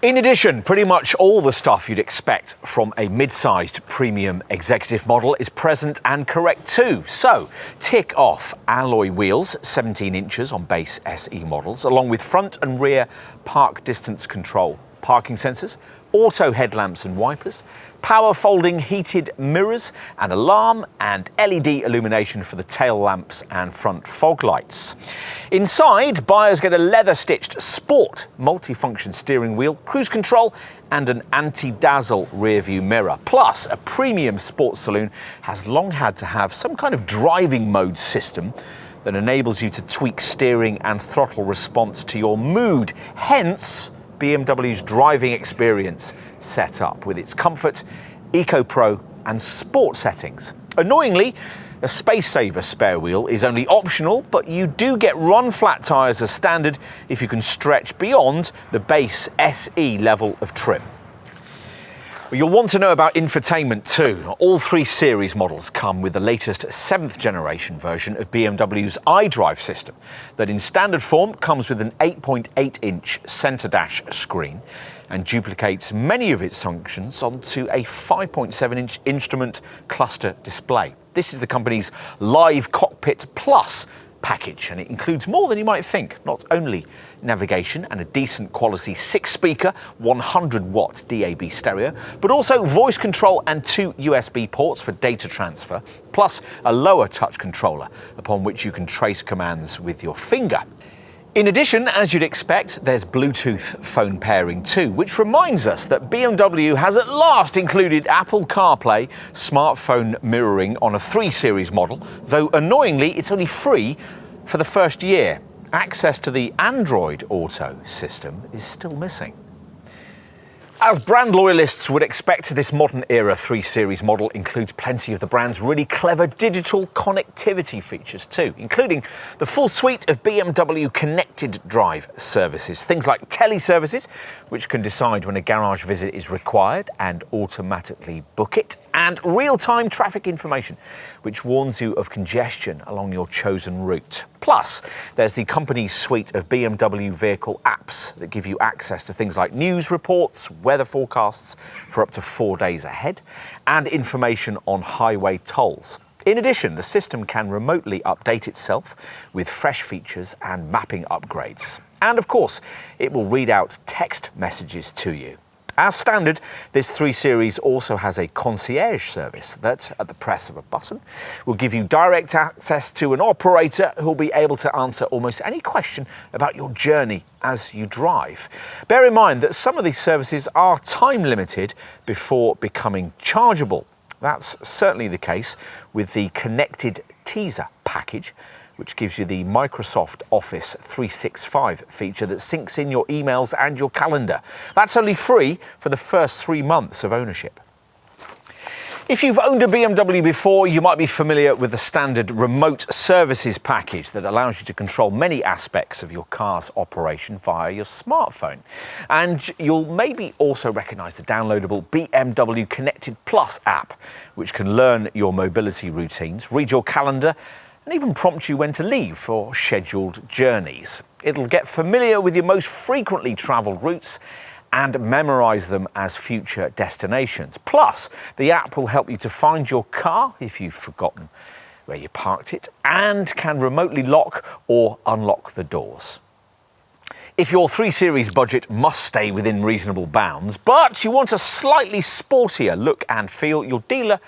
In addition, pretty much all the stuff you'd expect from a mid-sized premium executive model is present and correct too. So, tick off alloy wheels, 17 inches on base SE models, along with front and rear park distance control, parking sensors, auto headlamps and wipers, power folding heated mirrors, an alarm, and LED illumination for the tail lamps and front fog lights. Inside, buyers get a leather-stitched sport multifunction steering wheel, cruise control, and an anti-dazzle rear-view mirror. Plus, a premium sports saloon has long had to have some kind of driving mode system that enables you to tweak steering and throttle response to your mood. Hence, BMW's driving experience set up with its comfort, Eco Pro and sport settings. Annoyingly, a space-saver spare wheel is only optional, but you do get run-flat tyres as standard if you can stretch beyond the base SE level of trim. You'll want to know about infotainment too. All 3 Series models come with the latest 7th generation version of BMW's iDrive system that in standard form comes with an 8.8-inch centre dash screen and duplicates many of its functions onto a 5.7-inch instrument cluster display. This is the company's Live Cockpit Plus package, and it includes more than you might think. Not only navigation and a decent quality 6-speaker 100-watt DAB stereo, but also voice control and 2 USB ports for data transfer, plus a lower touch controller upon which you can trace commands with your finger. In addition, as you'd expect, there's Bluetooth phone pairing too, which reminds us that BMW has at last included Apple CarPlay smartphone mirroring on a 3 Series model, though annoyingly it's only free for the first year. Access to the Android Auto system is still missing. As brand loyalists would expect, this modern era 3 Series model includes plenty of the brand's really clever digital connectivity features too, including the full suite of BMW connected drive services. Things like teleservices, which can decide when a garage visit is required and automatically book it, and real-time traffic information, which warns you of congestion along your chosen route. Plus, there's the company's suite of BMW vehicle apps that give you access to things like news reports, weather forecasts for up to 4 days ahead, and information on highway tolls. In addition, the system can remotely update itself with fresh features and mapping upgrades. And of course, it will read out text messages to you. As standard, this 3 Series also has a concierge service that, at the press of a button, will give you direct access to an operator who will be able to answer almost any question about your journey as you drive. Bear in mind that some of these services are time limited before becoming chargeable. That's certainly the case with the connected teaser package, which gives you the Microsoft Office 365 feature that syncs in your emails and your calendar. That's only free for the first 3 months of ownership. If you've owned a BMW before, you might be familiar with the standard remote services package that allows you to control many aspects of your car's operation via your smartphone. And you'll maybe also recognise the downloadable BMW Connected Plus app, which can learn your mobility routines, read your calendar, and even prompt you when to leave for scheduled journeys. It'll get familiar with your most frequently travelled routes and memorise them as future destinations. Plus, the app will help you to find your car if you've forgotten where you parked it, and can remotely lock or unlock the doors. If your 3 Series budget must stay within reasonable bounds, but you want a slightly sportier look and feel, your dealer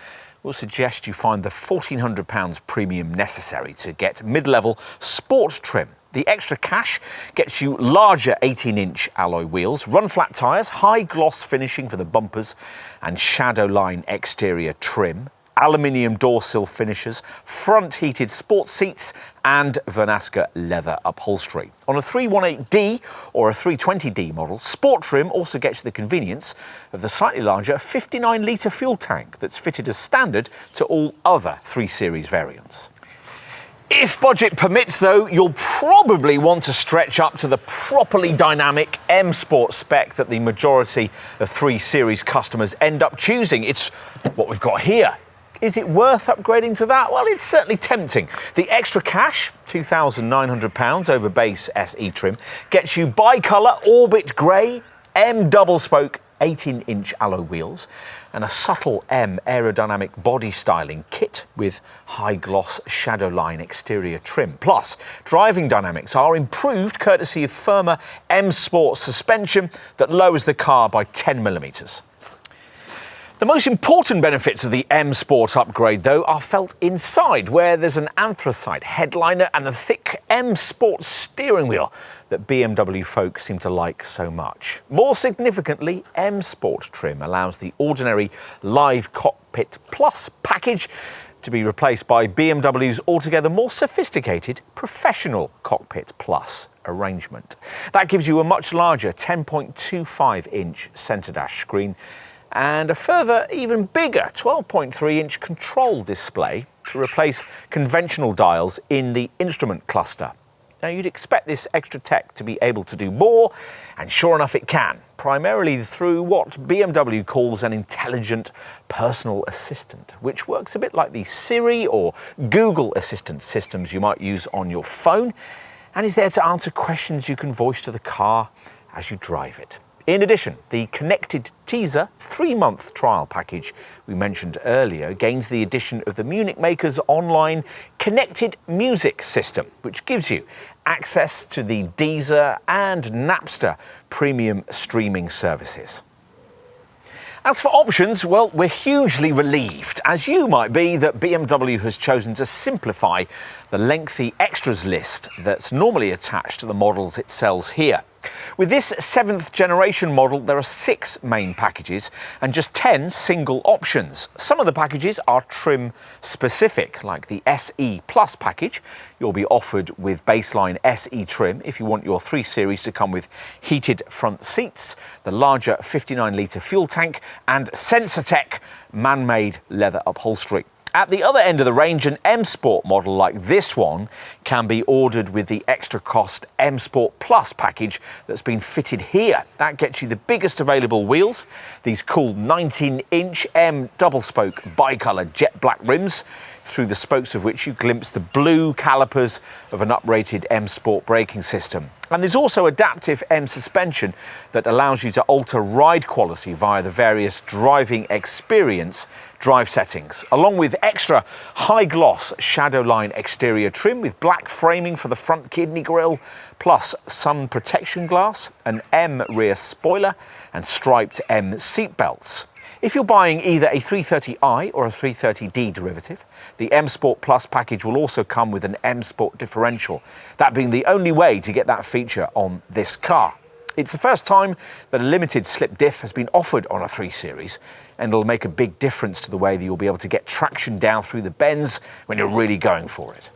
will suggest you find the £1,400 premium necessary to get mid-level sport trim. The extra cash gets you larger 18-inch alloy wheels, run-flat tyres, high-gloss finishing for the bumpers and shadow line exterior trim, aluminium door sill finishes, front heated sports seats and Vernasca leather upholstery. On a 318D or a 320D model, Sport Trim also gets the convenience of the slightly larger 59-litre fuel tank that's fitted as standard to all other 3 Series variants. If budget permits, though, you'll probably want to stretch up to the properly dynamic M Sport spec that the majority of 3 Series customers end up choosing. It's what we've got here. Is it worth upgrading to that? Well, it's certainly tempting. The extra cash, £2,900 over base SE trim, gets you bi-colour Orbit Grey, M double-spoke 18-inch alloy wheels, and a subtle M aerodynamic body styling kit with high-gloss shadow line exterior trim. Plus, driving dynamics are improved courtesy of firmer M Sport suspension that lowers the car by 10mm. The most important benefits of the M Sport upgrade, though, are felt inside, where there's an anthracite headliner and a thick M Sport steering wheel that BMW folks seem to like so much. More significantly, M Sport trim allows the ordinary Live Cockpit Plus package to be replaced by BMW's altogether more sophisticated Professional Cockpit Plus arrangement. That gives you a much larger 10.25-inch centre dash screen and a further, even bigger 12.3-inch control display to replace conventional dials in the instrument cluster. Now, you'd expect this extra tech to be able to do more, and sure enough it can, primarily through what BMW calls an intelligent personal assistant, which works a bit like the Siri or Google Assistant systems you might use on your phone, and is there to answer questions you can voice to the car as you drive it. In addition, the connected teaser 3-month trial package we mentioned earlier gains the addition of the Munich maker's online connected music system, which gives you access to the Deezer and Napster premium streaming services. As for options, well, we're hugely relieved, as you might be, that BMW has chosen to simplify the lengthy extras list that's normally attached to the models it sells here. With this 7th generation model, there are 6 main packages and just 10 single options. Some of the packages are trim specific, like the SE Plus package. You'll be offered with baseline SE trim if you want your 3 Series to come with heated front seats, the larger 59-litre fuel tank and Sensotec man-made leather upholstery. At the other end of the range, an M Sport model like this one can be ordered with the extra cost M Sport Plus package that's been fitted here. That gets you the biggest available wheels, these cool 19-inch M double-spoke bicolour jet black rims, through the spokes of which you glimpse the blue calipers of an uprated M Sport braking system. And there's also adaptive M suspension that allows you to alter ride quality via the various driving experience drive settings, along with extra high-gloss Shadowline exterior trim with black framing for the front kidney grille, plus sun protection glass, an M rear spoiler and striped M seat belts. If you're buying either a 330i or a 330d derivative, the M Sport Plus package will also come with an M Sport differential, that being the only way to get that feature on this car. It's the first time that a limited slip diff has been offered on a 3 Series, and it'll make a big difference to the way that you'll be able to get traction down through the bends when you're really going for it.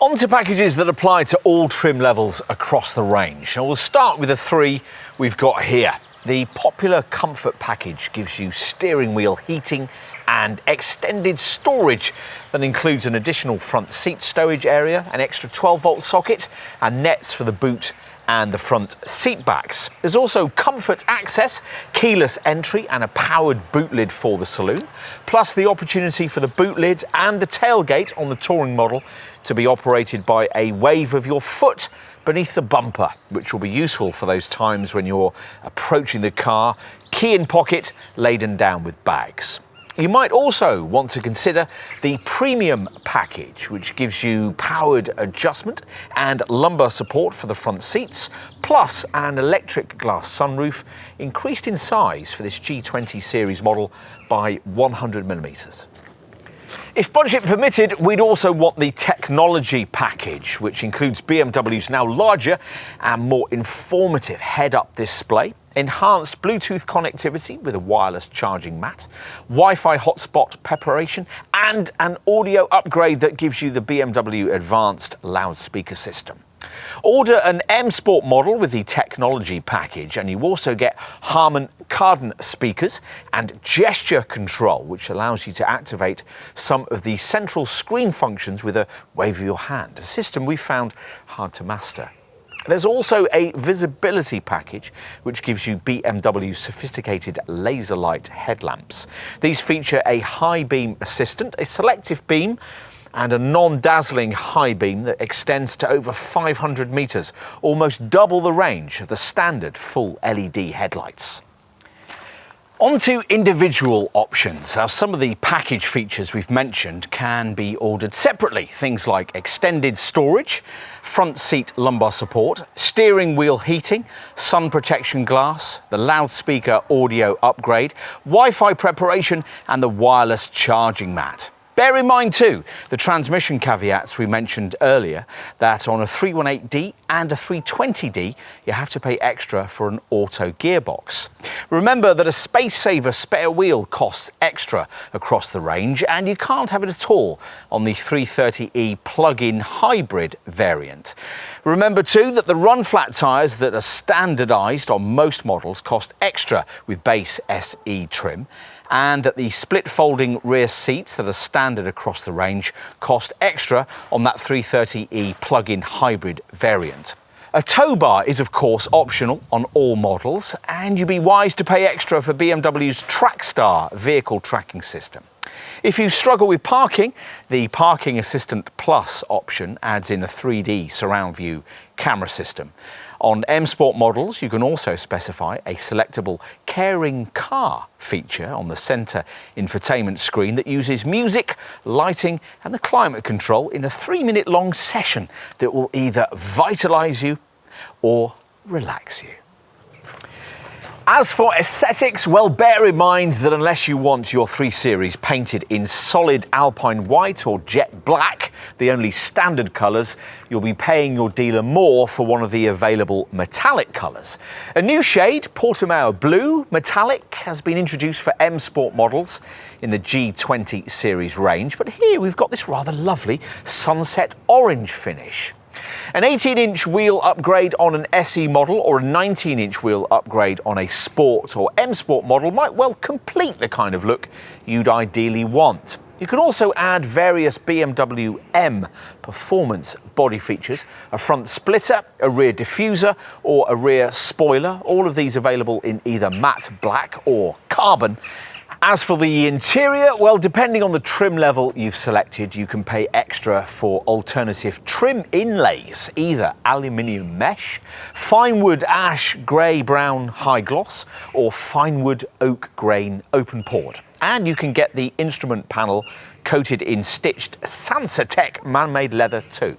On to packages that apply to all trim levels across the range. And we'll start with the 3 we've got here. The popular Comfort package gives you steering wheel heating and extended storage that includes an additional front seat stowage area, an extra 12-volt socket and nets for the boot and the front seat backs. There's also comfort access, keyless entry and a powered boot lid for the saloon, plus the opportunity for the boot lid and the tailgate on the touring model to be operated by a wave of your foot beneath the bumper, which will be useful for those times when you're approaching the car, key in pocket, laden down with bags. You might also want to consider the premium package, which gives you powered adjustment and lumbar support for the front seats, plus an electric glass sunroof, increased in size for this G20 series model by 100mm. If budget permitted, we'd also want the technology package, which includes BMW's now larger and more informative head-up display, enhanced Bluetooth connectivity with a wireless charging mat, Wi-Fi hotspot preparation, and an audio upgrade that gives you the BMW advanced loudspeaker system. Order an M Sport model with the technology package and you also get Harman Kardon speakers and gesture control, which allows you to activate some of the central screen functions with a wave of your hand, a system we found hard to master. There's also a visibility package which gives you BMW's sophisticated laser light headlamps. These feature a high beam assistant, a selective beam and a non-dazzling high beam that extends to over 500 metres, almost double the range of the standard full LED headlights. On to individual options. Some of the package features we've mentioned can be ordered separately. Things like extended storage, front seat lumbar support, steering wheel heating, sun protection glass, the loudspeaker audio upgrade, Wi-Fi preparation and the wireless charging mat. Bear in mind too, the transmission caveats we mentioned earlier, that on a 318D and a 320D, you have to pay extra for an auto gearbox. Remember that a space saver spare wheel costs extra across the range, and you can't have it at all on the 330e plug-in hybrid variant. Remember too that the run flat tyres that are standardised on most models cost extra with base SE trim, and that the split folding rear seats that are standard across the range cost extra on that 330e plug-in hybrid variant. A tow bar is of course optional on all models, and you'd be wise to pay extra for BMW's Trackstar vehicle tracking system. If you struggle with parking, the Parking Assistant Plus option adds in a 3D surround view camera system. On M Sport models, you can also specify a selectable caring car feature on the centre infotainment screen that uses music, lighting and the climate control in a 3-minute long session that will either vitalise you or relax you. As for aesthetics, well, bear in mind that unless you want your 3 Series painted in solid alpine white or jet black, the only standard colours, you'll be paying your dealer more for one of the available metallic colours. A new shade, Portimao Blue Metallic, has been introduced for M Sport models in the G20 Series range, but here we've got this rather lovely sunset orange finish. An 18-inch wheel upgrade on an SE model or a 19-inch wheel upgrade on a Sport or M Sport model might well complete the kind of look you'd ideally want. You can also add various BMW M performance body features, a front splitter, a rear diffuser or a rear spoiler, all of these available in either matte black or carbon. As for the interior, well, depending on the trim level you've selected, you can pay extra for alternative trim inlays, either aluminium mesh, finewood ash grey brown high gloss, or finewood oak grain open pored. And you can get the instrument panel coated in stitched Sansatec man-made leather too.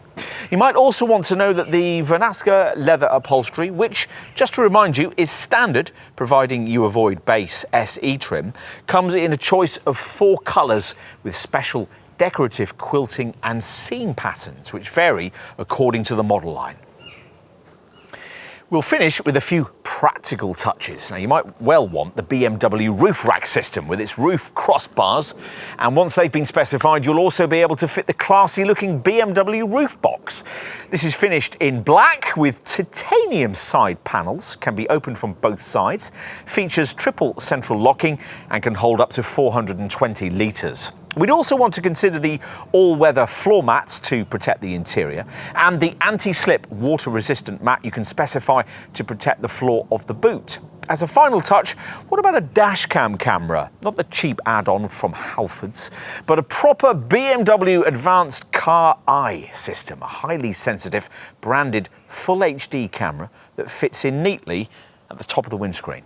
You might also want to know that the Vernasca leather upholstery, which, just to remind you, is standard, providing you avoid base SE trim, comes in a choice of 4 colours with special decorative quilting and seam patterns, which vary according to the model line. We'll finish with a few practical touches. Now, you might well want the BMW roof rack system with its roof crossbars, and once they've been specified, you'll also be able to fit the classy-looking BMW roof box. This is finished in black with titanium side panels, can be opened from both sides, features triple central locking, and can hold up to 420 litres. We'd also want to consider the all-weather floor mats to protect the interior and the anti-slip water-resistant mat you can specify to protect the floor of the boot. As a final touch, what about a dashcam camera? Not the cheap add-on from Halfords, but a proper BMW Advanced Car Eye system, a highly sensitive, branded Full HD camera that fits in neatly at the top of the windscreen.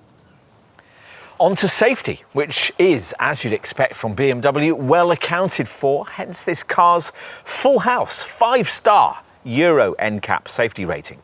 On to safety, which is, as you'd expect from BMW, well accounted for, hence this car's full house, 5-star Euro NCAP safety rating.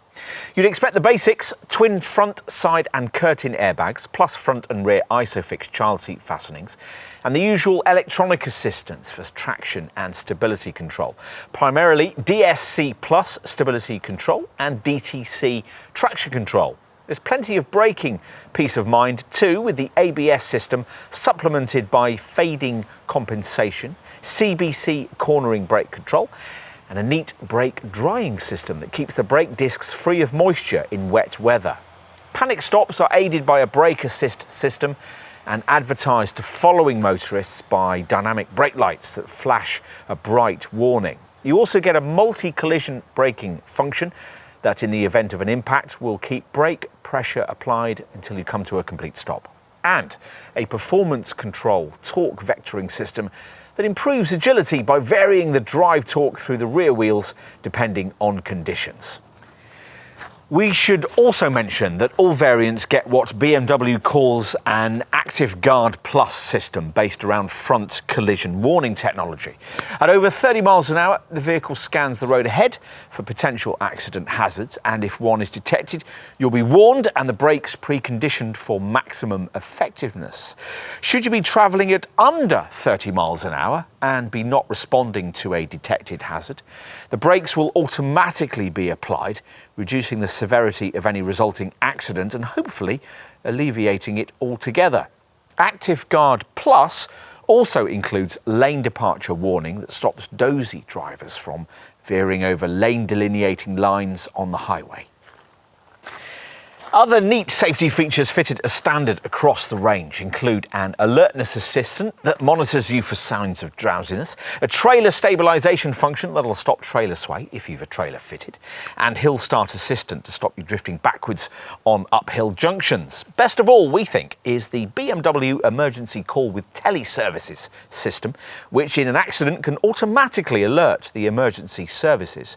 You'd expect the basics: twin front, side and curtain airbags, plus front and rear ISOFIX child seat fastenings, and the usual electronic assistance for traction and stability control, primarily DSC Plus stability control and DTC traction control. There's plenty of braking peace of mind too, with the ABS system supplemented by fading compensation, CBC cornering brake control, and a neat brake drying system that keeps the brake discs free of moisture in wet weather. Panic stops are aided by a brake assist system and advertised to following motorists by dynamic brake lights that flash a bright warning. You also get a multi-collision braking function that, in the event of an impact, will keep brake pressure applied until you come to a complete stop. And a performance control torque vectoring system that improves agility by varying the drive torque through the rear wheels depending on conditions. We should also mention that all variants get what BMW calls an Active Guard Plus system based around front collision warning technology. At over 30 miles an hour, the vehicle scans the road ahead for potential accident hazards, and if one is detected, you'll be warned and the brakes preconditioned for maximum effectiveness. Should you be travelling at under 30 miles an hour and be not responding to a detected hazard, the brakes will automatically be applied, reducing the severity of any resulting accident and hopefully alleviating it altogether. Active Guard Plus also includes lane departure warning that stops dozy drivers from veering over lane delineating lines on the highway. Other neat safety features fitted as standard across the range include an alertness assistant that monitors you for signs of drowsiness, a trailer stabilisation function that'll stop trailer sway if you've a trailer fitted, and hill start assistant to stop you drifting backwards on uphill junctions. Best of all, we think, is the BMW emergency call with teleservices system, which in an accident can automatically alert the emergency services.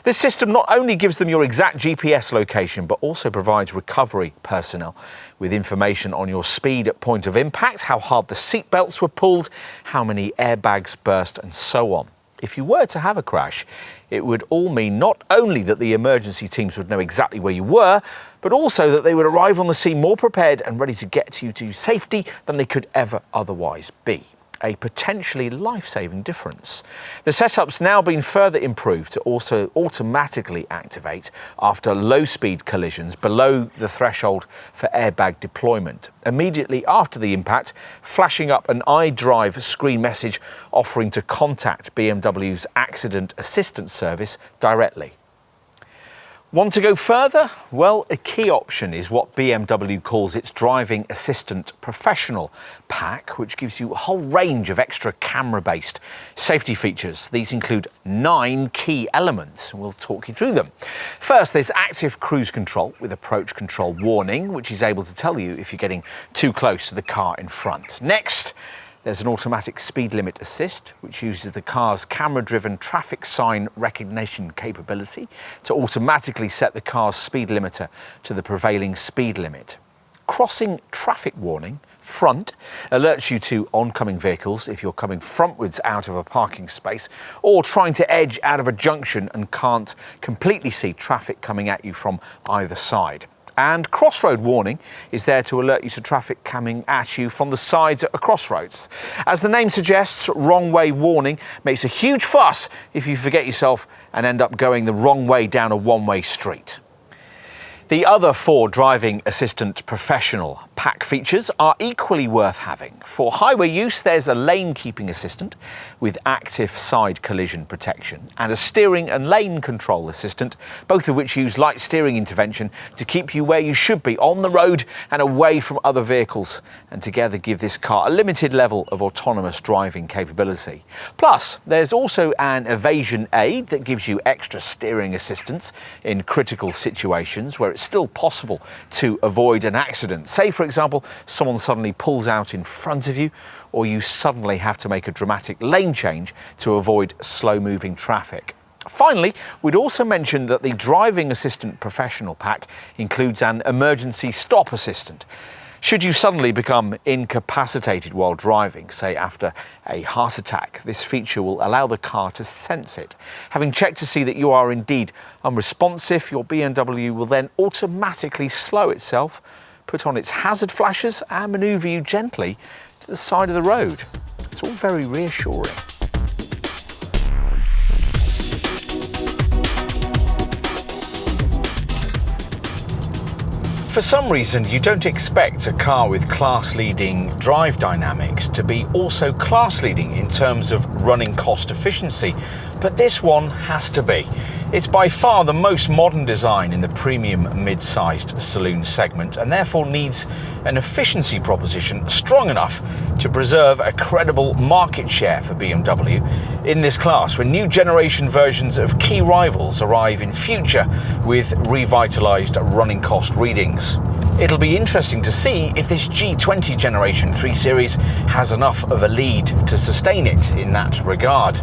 This system not only gives them your exact GPS location, but also provides recovery personnel with information on your speed at point of impact, how hard the seatbelts were pulled, how many airbags burst, and so on. If you were to have a crash, it would all mean not only that the emergency teams would know exactly where you were, but also that they would arrive on the scene more prepared and ready to get you to safety than they could ever otherwise be. A potentially life-saving difference. The setup's now been further improved to also automatically activate after low-speed collisions below the threshold for airbag deployment, immediately after the impact, flashing up an iDrive screen message offering to contact BMW's Accident Assistance Service directly. Want to go further? Well, a key option is what BMW calls its Driving Assistant Professional pack, which gives you a whole range of extra camera-based safety features. These include 9 key elements, and we'll talk you through them. First, there's active cruise control with approach control warning, which is able to tell you if you're getting too close to the car in front. Next, there's an automatic speed limit assist, which uses the car's camera-driven traffic sign recognition capability to automatically set the car's speed limiter to the prevailing speed limit. Crossing traffic warning front alerts you to oncoming vehicles if you're coming frontwards out of a parking space or trying to edge out of a junction and can't completely see traffic coming at you from either side. And crossroad warning is there to alert you to traffic coming at you from the sides at a crossroads. As the name suggests, wrong way warning makes a huge fuss if you forget yourself and end up going the wrong way down a one-way street. The other 4 Driving Assistant Professional pack features are equally worth having. For highway use, there's a lane keeping assistant with active side collision protection and a steering and lane control assistant, both of which use light steering intervention to keep you where you should be on the road and away from other vehicles, and together give this car a limited level of autonomous driving capability. Plus, there's also an evasion aid that gives you extra steering assistance in critical situations where it's still possible to avoid an accident. Say, for example, someone suddenly pulls out in front of you, or you suddenly have to make a dramatic lane change to avoid slow-moving traffic. Finally, we'd also mention that the Driving Assistant Professional pack includes an emergency stop assistant. Should you suddenly become incapacitated while driving, say after a heart attack, this feature will allow the car to sense it. Having checked to see that you are indeed unresponsive, your BMW will then automatically slow itself, put on its hazard flashes and manoeuvre you gently to the side of the road. It's all very reassuring. For some reason, you don't expect a car with class-leading drive dynamics to be also class-leading in terms of running cost efficiency, but this one has to be. It's by far the most modern design in the premium mid-sized saloon segment, and therefore needs an efficiency proposition strong enough to preserve a credible market share for BMW in this class when new generation versions of key rivals arrive in future with revitalized running cost readings. It'll be interesting to see if this G20 Generation 3 Series has enough of a lead to sustain it in that regard.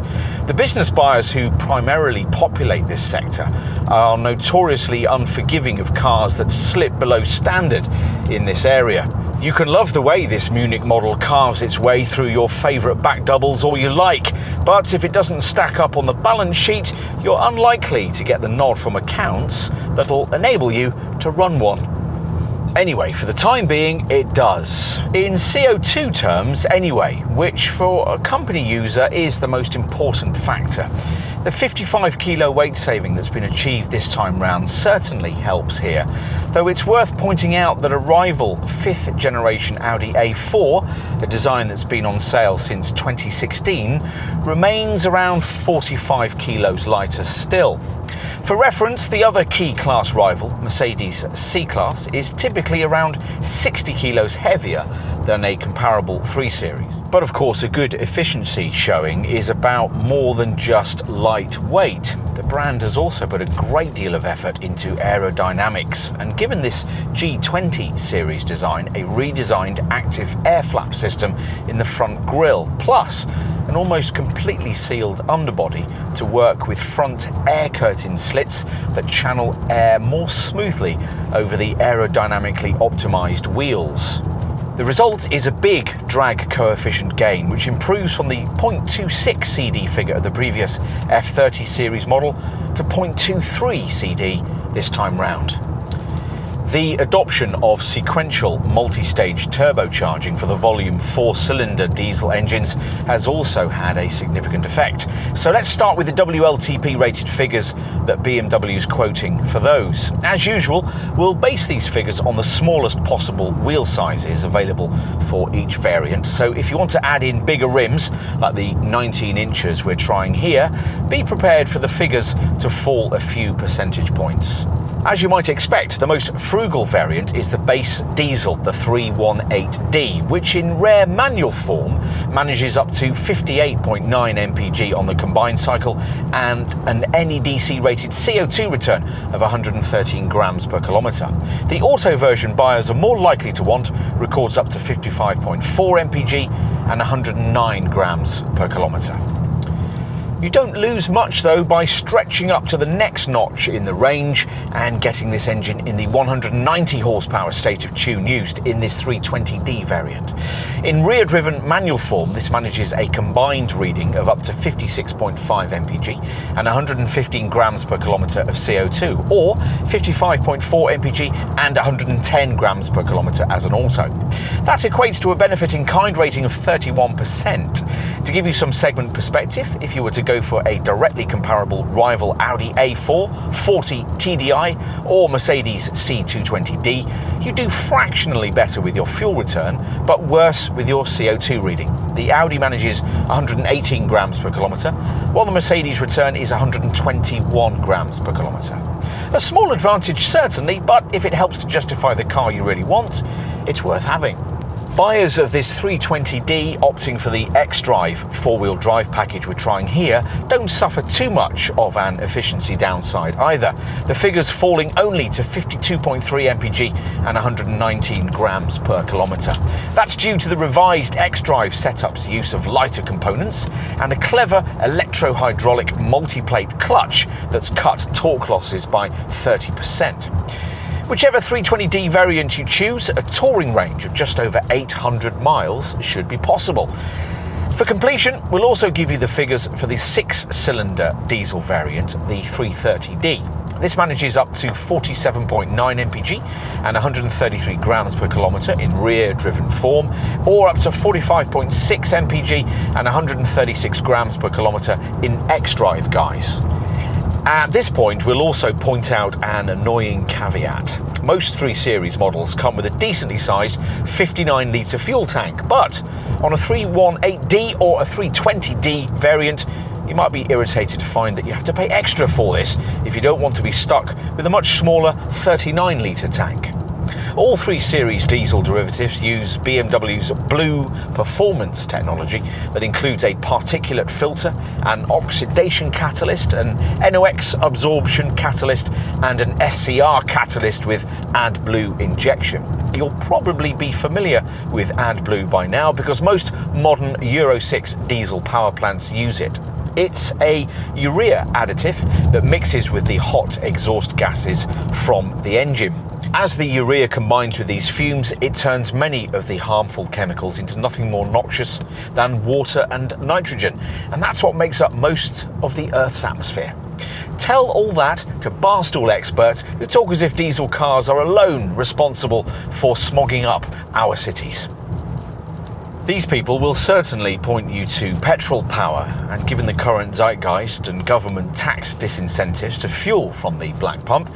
The business buyers who primarily populate this sector are notoriously unforgiving of cars that slip below standard in this area. You can love the way this Munich model carves its way through your favourite back doubles all you like, but if it doesn't stack up on the balance sheet, you're unlikely to get the nod from accounts that'll enable you to run one. Anyway, for the time being, it does. In CO2 terms, anyway, which for a company user is the most important factor. The 55 kilo weight saving that's been achieved this time round certainly helps here, though it's worth pointing out that a rival 5th generation Audi A4, a design that's been on sale since 2016, remains around 45 kilos lighter still. For reference, the other key class rival, Mercedes C-Class, is typically around 60 kilos heavier than a comparable 3 Series. But of course, a good efficiency showing is about more than just lightweight. The brand has also put a great deal of effort into aerodynamics, and given this G20 series design a redesigned active air flap system in the front grille, plus an almost completely sealed underbody to work with front air curtain slits that channel air more smoothly over the aerodynamically optimized wheels. The result is a big drag coefficient gain, which improves from the 0.26 CD figure of the previous F30 series model to 0.23 CD this time round. The adoption of sequential multi-stage turbocharging for the volume 4-cylinder diesel engines has also had a significant effect. So let's start with the WLTP rated figures that BMW is quoting for those. As usual, we'll base these figures on the smallest possible wheel sizes available for each variant. So if you want to add in bigger rims, like the 19 inches we're trying here, be prepared for the figures to fall a few percentage points. As you might expect, the most frugal variant is the base diesel, the 318D, which in rare manual form manages up to 58.9 mpg on the combined cycle and an NEDC rated CO2 return of 113 grams per kilometre. The auto version buyers are more likely to want records up to 55.4 mpg and 109 grams per kilometre. You don't lose much though by stretching up to the next notch in the range and getting this engine in the 190 horsepower state of tune used in this 320D variant. In rear-driven manual form, this manages a combined reading of up to 56.5 mpg and 115 grams per kilometre of CO2, or 55.4 mpg and 110 grams per kilometre as an auto. That equates to a benefit in kind rating of 31%. To give you some segment perspective, if you were to go for a directly comparable rival Audi A4, 40 TDI or Mercedes C220D, you do fractionally better with your fuel return, but worse with your CO2 reading. The Audi manages 118 grams per kilometre, while the Mercedes return is 121 grams per kilometre. A small advantage certainly, but if it helps to justify the car you really want, it's worth having. Buyers of this 320D opting for the xDrive four-wheel drive package we're trying here don't suffer too much of an efficiency downside either, the figures falling only to 52.3 mpg and 119 grams per kilometre. That's due to the revised xDrive setup's use of lighter components and a clever electro-hydraulic multi-plate clutch that's cut torque losses by 30%. Whichever 320D variant you choose, a touring range of just over 800 miles should be possible. For completion, we'll also give you the figures for the 6-cylinder diesel variant, the 330D. This manages up to 47.9 mpg and 133 grams per kilometre in rear-driven form, or up to 45.6 mpg and 136 grams per kilometre in xDrive guise. At this point, we'll also point out an annoying caveat. Most 3 Series models come with a decently sized 59-litre fuel tank, but on a 318D or a 320D variant, you might be irritated to find that you have to pay extra for this if you don't want to be stuck with a much smaller 39-litre tank. All 3 Series diesel derivatives use BMW's Blue Performance technology that includes a particulate filter, an oxidation catalyst, an NOx absorption catalyst, and an SCR catalyst with AdBlue injection. You'll probably be familiar with AdBlue by now because most modern Euro 6 diesel power plants use it. It's a urea additive that mixes with the hot exhaust gases from the engine. As the urea combines with these fumes, it turns many of the harmful chemicals into nothing more noxious than water and nitrogen, and that's what makes up most of the Earth's atmosphere. Tell all that to barstool experts who talk as if diesel cars are alone responsible for smogging up our cities. These people will certainly point you to petrol power, and given the current zeitgeist and government tax disincentives to fuel from the black pump,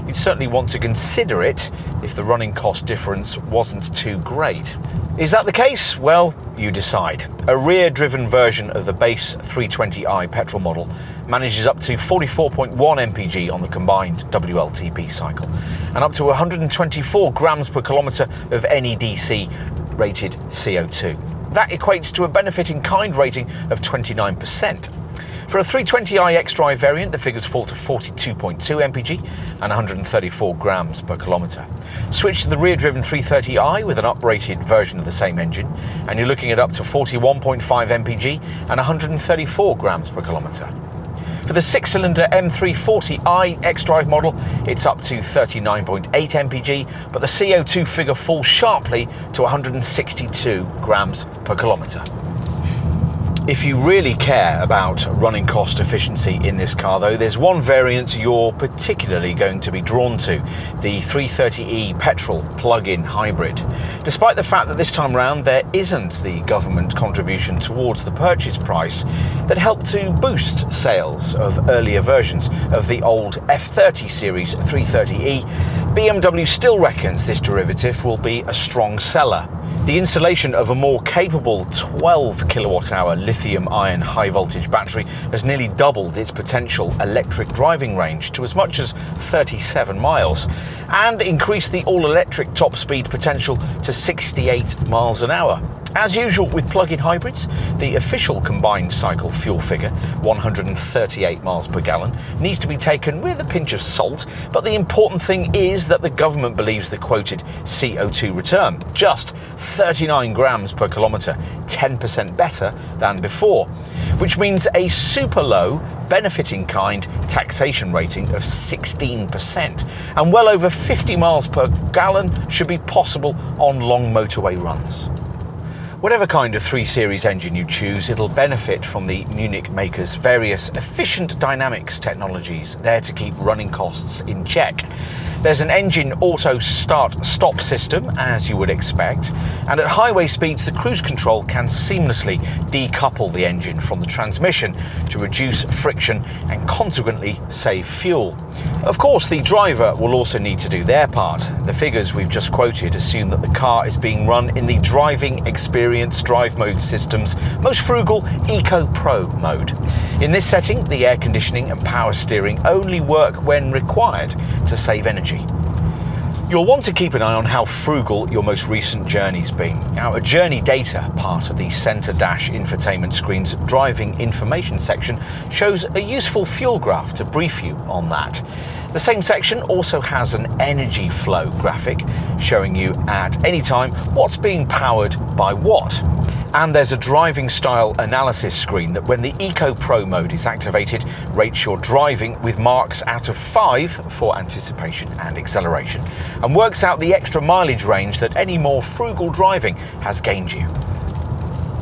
you'd certainly want to consider it if the running cost difference wasn't too great. Is that the case? Well, you decide. A rear-driven version of the base 320i petrol model manages up to 44.1 mpg on the combined WLTP cycle and up to 124 grams per kilometre of NEDC rated CO2. That equates to a benefit in kind rating of 29%. For a 320i xDrive variant, the figures fall to 42.2 mpg and 134 grams per kilometre. Switch to the rear-driven 330i with an uprated version of the same engine, and you're looking at up to 41.5 mpg and 134 grams per kilometre. For the 6-cylinder M340i xDrive model, it's up to 39.8 mpg, but the CO2 figure falls sharply to 162 grams per kilometre. If you really care about running cost efficiency in this car though, there's one variant you're particularly going to be drawn to, the 330e petrol plug-in hybrid. Despite the fact that this time round there isn't the government contribution towards the purchase price that helped to boost sales of earlier versions of the old F30 series 330e, BMW still reckons this derivative will be a strong seller. The installation of a more capable 12 kilowatt-hour lithium-ion high-voltage battery has nearly doubled its potential electric driving range to as much as 37 miles, and increased the all-electric top speed potential to 68 miles an hour. As usual with plug-in hybrids, the official combined cycle fuel figure, 138 miles per gallon, needs to be taken with a pinch of salt, but the important thing is that the government believes the quoted CO2 return, just 39 grams per kilometre, 10% better than before, which means a super low, benefit-in-kind taxation rating of 16%, and well over 50 miles per gallon should be possible on long motorway runs. Whatever kind of 3 Series engine you choose, it'll benefit from the Munich maker's various efficient dynamics technologies there to keep running costs in check. There's an engine auto start-stop system, as you would expect, and at highway speeds the cruise control can seamlessly decouple the engine from the transmission to reduce friction and consequently save fuel. Of course, the driver will also need to do their part. The figures we've just quoted assume that the car is being run in the driving experience drive mode system's most frugal Eco Pro mode. In this setting, the air conditioning and power steering only work when required to save energy. You'll want to keep an eye on how frugal your most recent journey's been. Now, a journey data part of the centre dash infotainment screen's driving information section shows a useful fuel graph to brief you on that. The same section also has an energy flow graphic showing you at any time what's being powered by what. And there's a driving style analysis screen that, when the Eco Pro mode is activated, rates your driving with marks out of 5 for anticipation and acceleration, and works out the extra mileage range that any more frugal driving has gained you.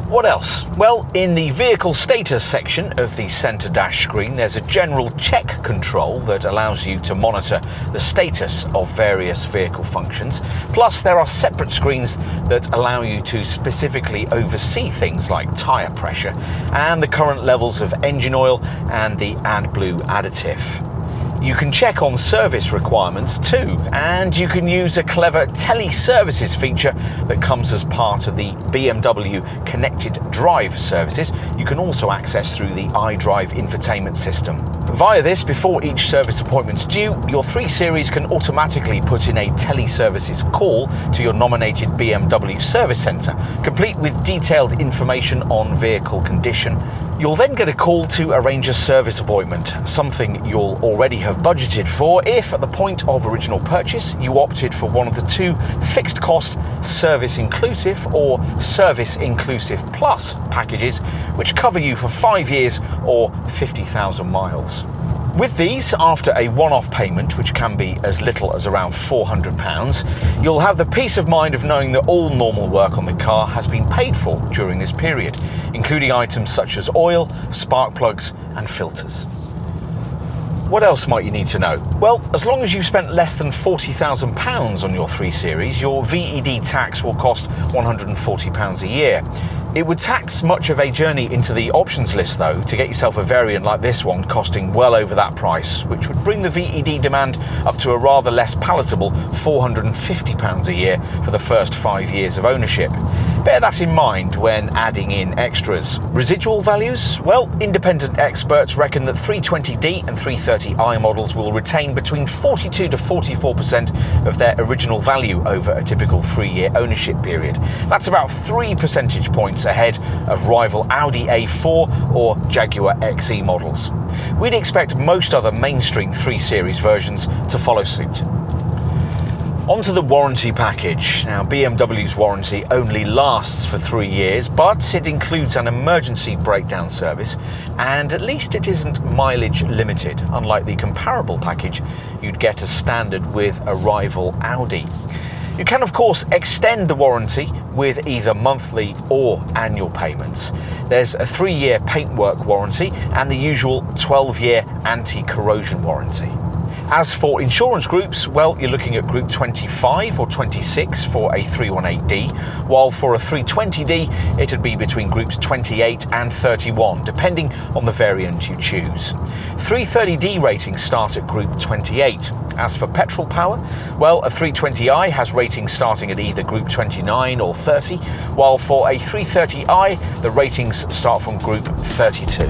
What else? Well, in the vehicle status section of the centre dash screen, there's a general check control that allows you to monitor the status of various vehicle functions. Plus, there are separate screens that allow you to specifically oversee things like tyre pressure and the current levels of engine oil and the AdBlue additive. You can check on service requirements too, and you can use a clever teleservices feature that comes as part of the BMW Connected Drive services you can also access through the iDrive infotainment system. Via this, before each service appointment's due, your 3 Series can automatically put in a teleservices call to your nominated BMW service centre, complete with detailed information on vehicle condition. You'll then get a call to arrange a service appointment, something you'll already have budgeted for if, at the point of original purchase, you opted for one of the 2 fixed cost service inclusive or service inclusive plus packages, which cover you for 5 years or 50,000 miles. With these, after a one-off payment, which can be as little as around £400, you'll have the peace of mind of knowing that all normal work on the car has been paid for during this period, including items such as oil, spark plugs and filters. What else might you need to know? Well, as long as you've spent less than £40,000 on your 3 Series, your VED tax will cost £140 a year. It would tax much of a journey into the options list though to get yourself a variant like this one costing well over that price, which would bring the VED demand up to a rather less palatable £450 a year for the first 5 years of ownership. Bear that in mind when adding in extras. Residual values? Well, independent experts reckon that 320D and 330i models will retain between 42 to 44% of their original value over a typical 3-year ownership period. That's about 3 percentage points ahead of rival Audi A4 or Jaguar XE models. We'd expect most other mainstream 3 Series versions to follow suit. Onto the warranty package. Now, BMW's warranty only lasts for 3 years, but it includes an emergency breakdown service, and at least it isn't mileage limited, unlike the comparable package you'd get as standard with a rival Audi. You can, of course, extend the warranty with either monthly or annual payments. There's a 3-year paintwork warranty and the usual 12-year anti-corrosion warranty. As for insurance groups, well, you're looking at Group 25 or 26 for a 318D, while for a 320D, it'd be between Groups 28 and 31, depending on the variant you choose. 330D ratings start at Group 28. As for petrol power, well, a 320i has ratings starting at either Group 29 or 30, while for a 330i, the ratings start from Group 32.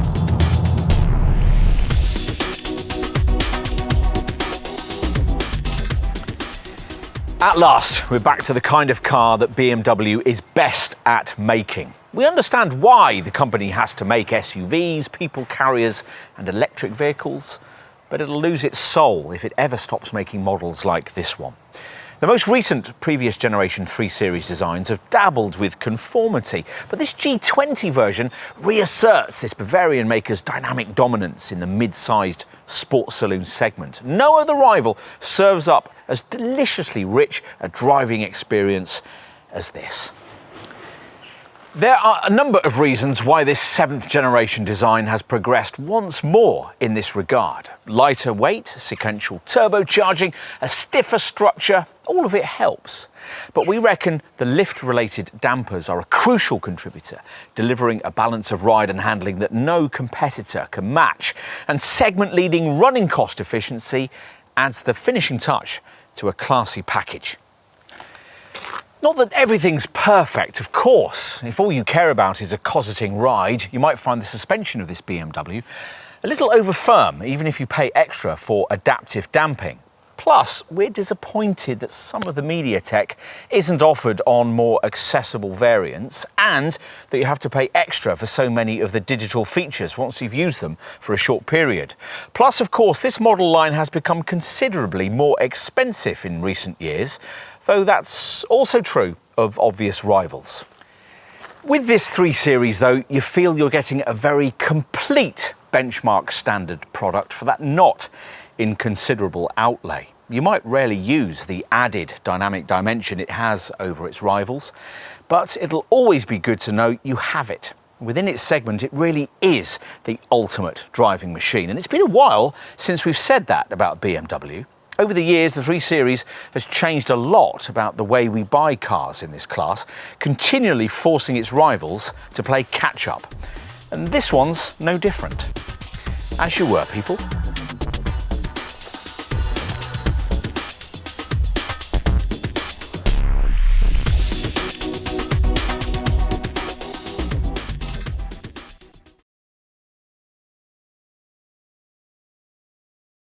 At last, we're back to the kind of car that BMW is best at making. We understand why the company has to make SUVs, people carriers, and electric vehicles, but it'll lose its soul if it ever stops making models like this one. The most recent previous generation 3 Series designs have dabbled with conformity, but this G20 version reasserts this Bavarian maker's dynamic dominance in the mid-sized sports saloon segment. No other rival serves up as deliciously rich a driving experience as this. There are a number of reasons why this 7th generation design has progressed once more in this regard. Lighter weight, sequential turbocharging, a stiffer structure, all of it helps. But we reckon the lift-related dampers are a crucial contributor, delivering a balance of ride and handling that no competitor can match. And segment-leading running cost efficiency adds the finishing touch to a classy package. Not that everything's perfect, of course. If all you care about is a cosseting ride, you might find the suspension of this BMW a little over firm, even if you pay extra for adaptive damping. Plus, we're disappointed that some of the media tech isn't offered on more accessible variants, and that you have to pay extra for so many of the digital features once you've used them for a short period. Plus, of course, this model line has become considerably more expensive in recent years, though that's also true of obvious rivals. With this 3 Series, though, you feel you're getting a very complete benchmark standard product for that not inconsiderable outlay. You might rarely use the added dynamic dimension it has over its rivals, but it'll always be good to know you have it. Within its segment, it really is the ultimate driving machine, and it's been a while since we've said that about BMW. Over the years, the 3 Series has changed a lot about the way we buy cars in this class, continually forcing its rivals to play catch-up. And this one's no different. As you were, people.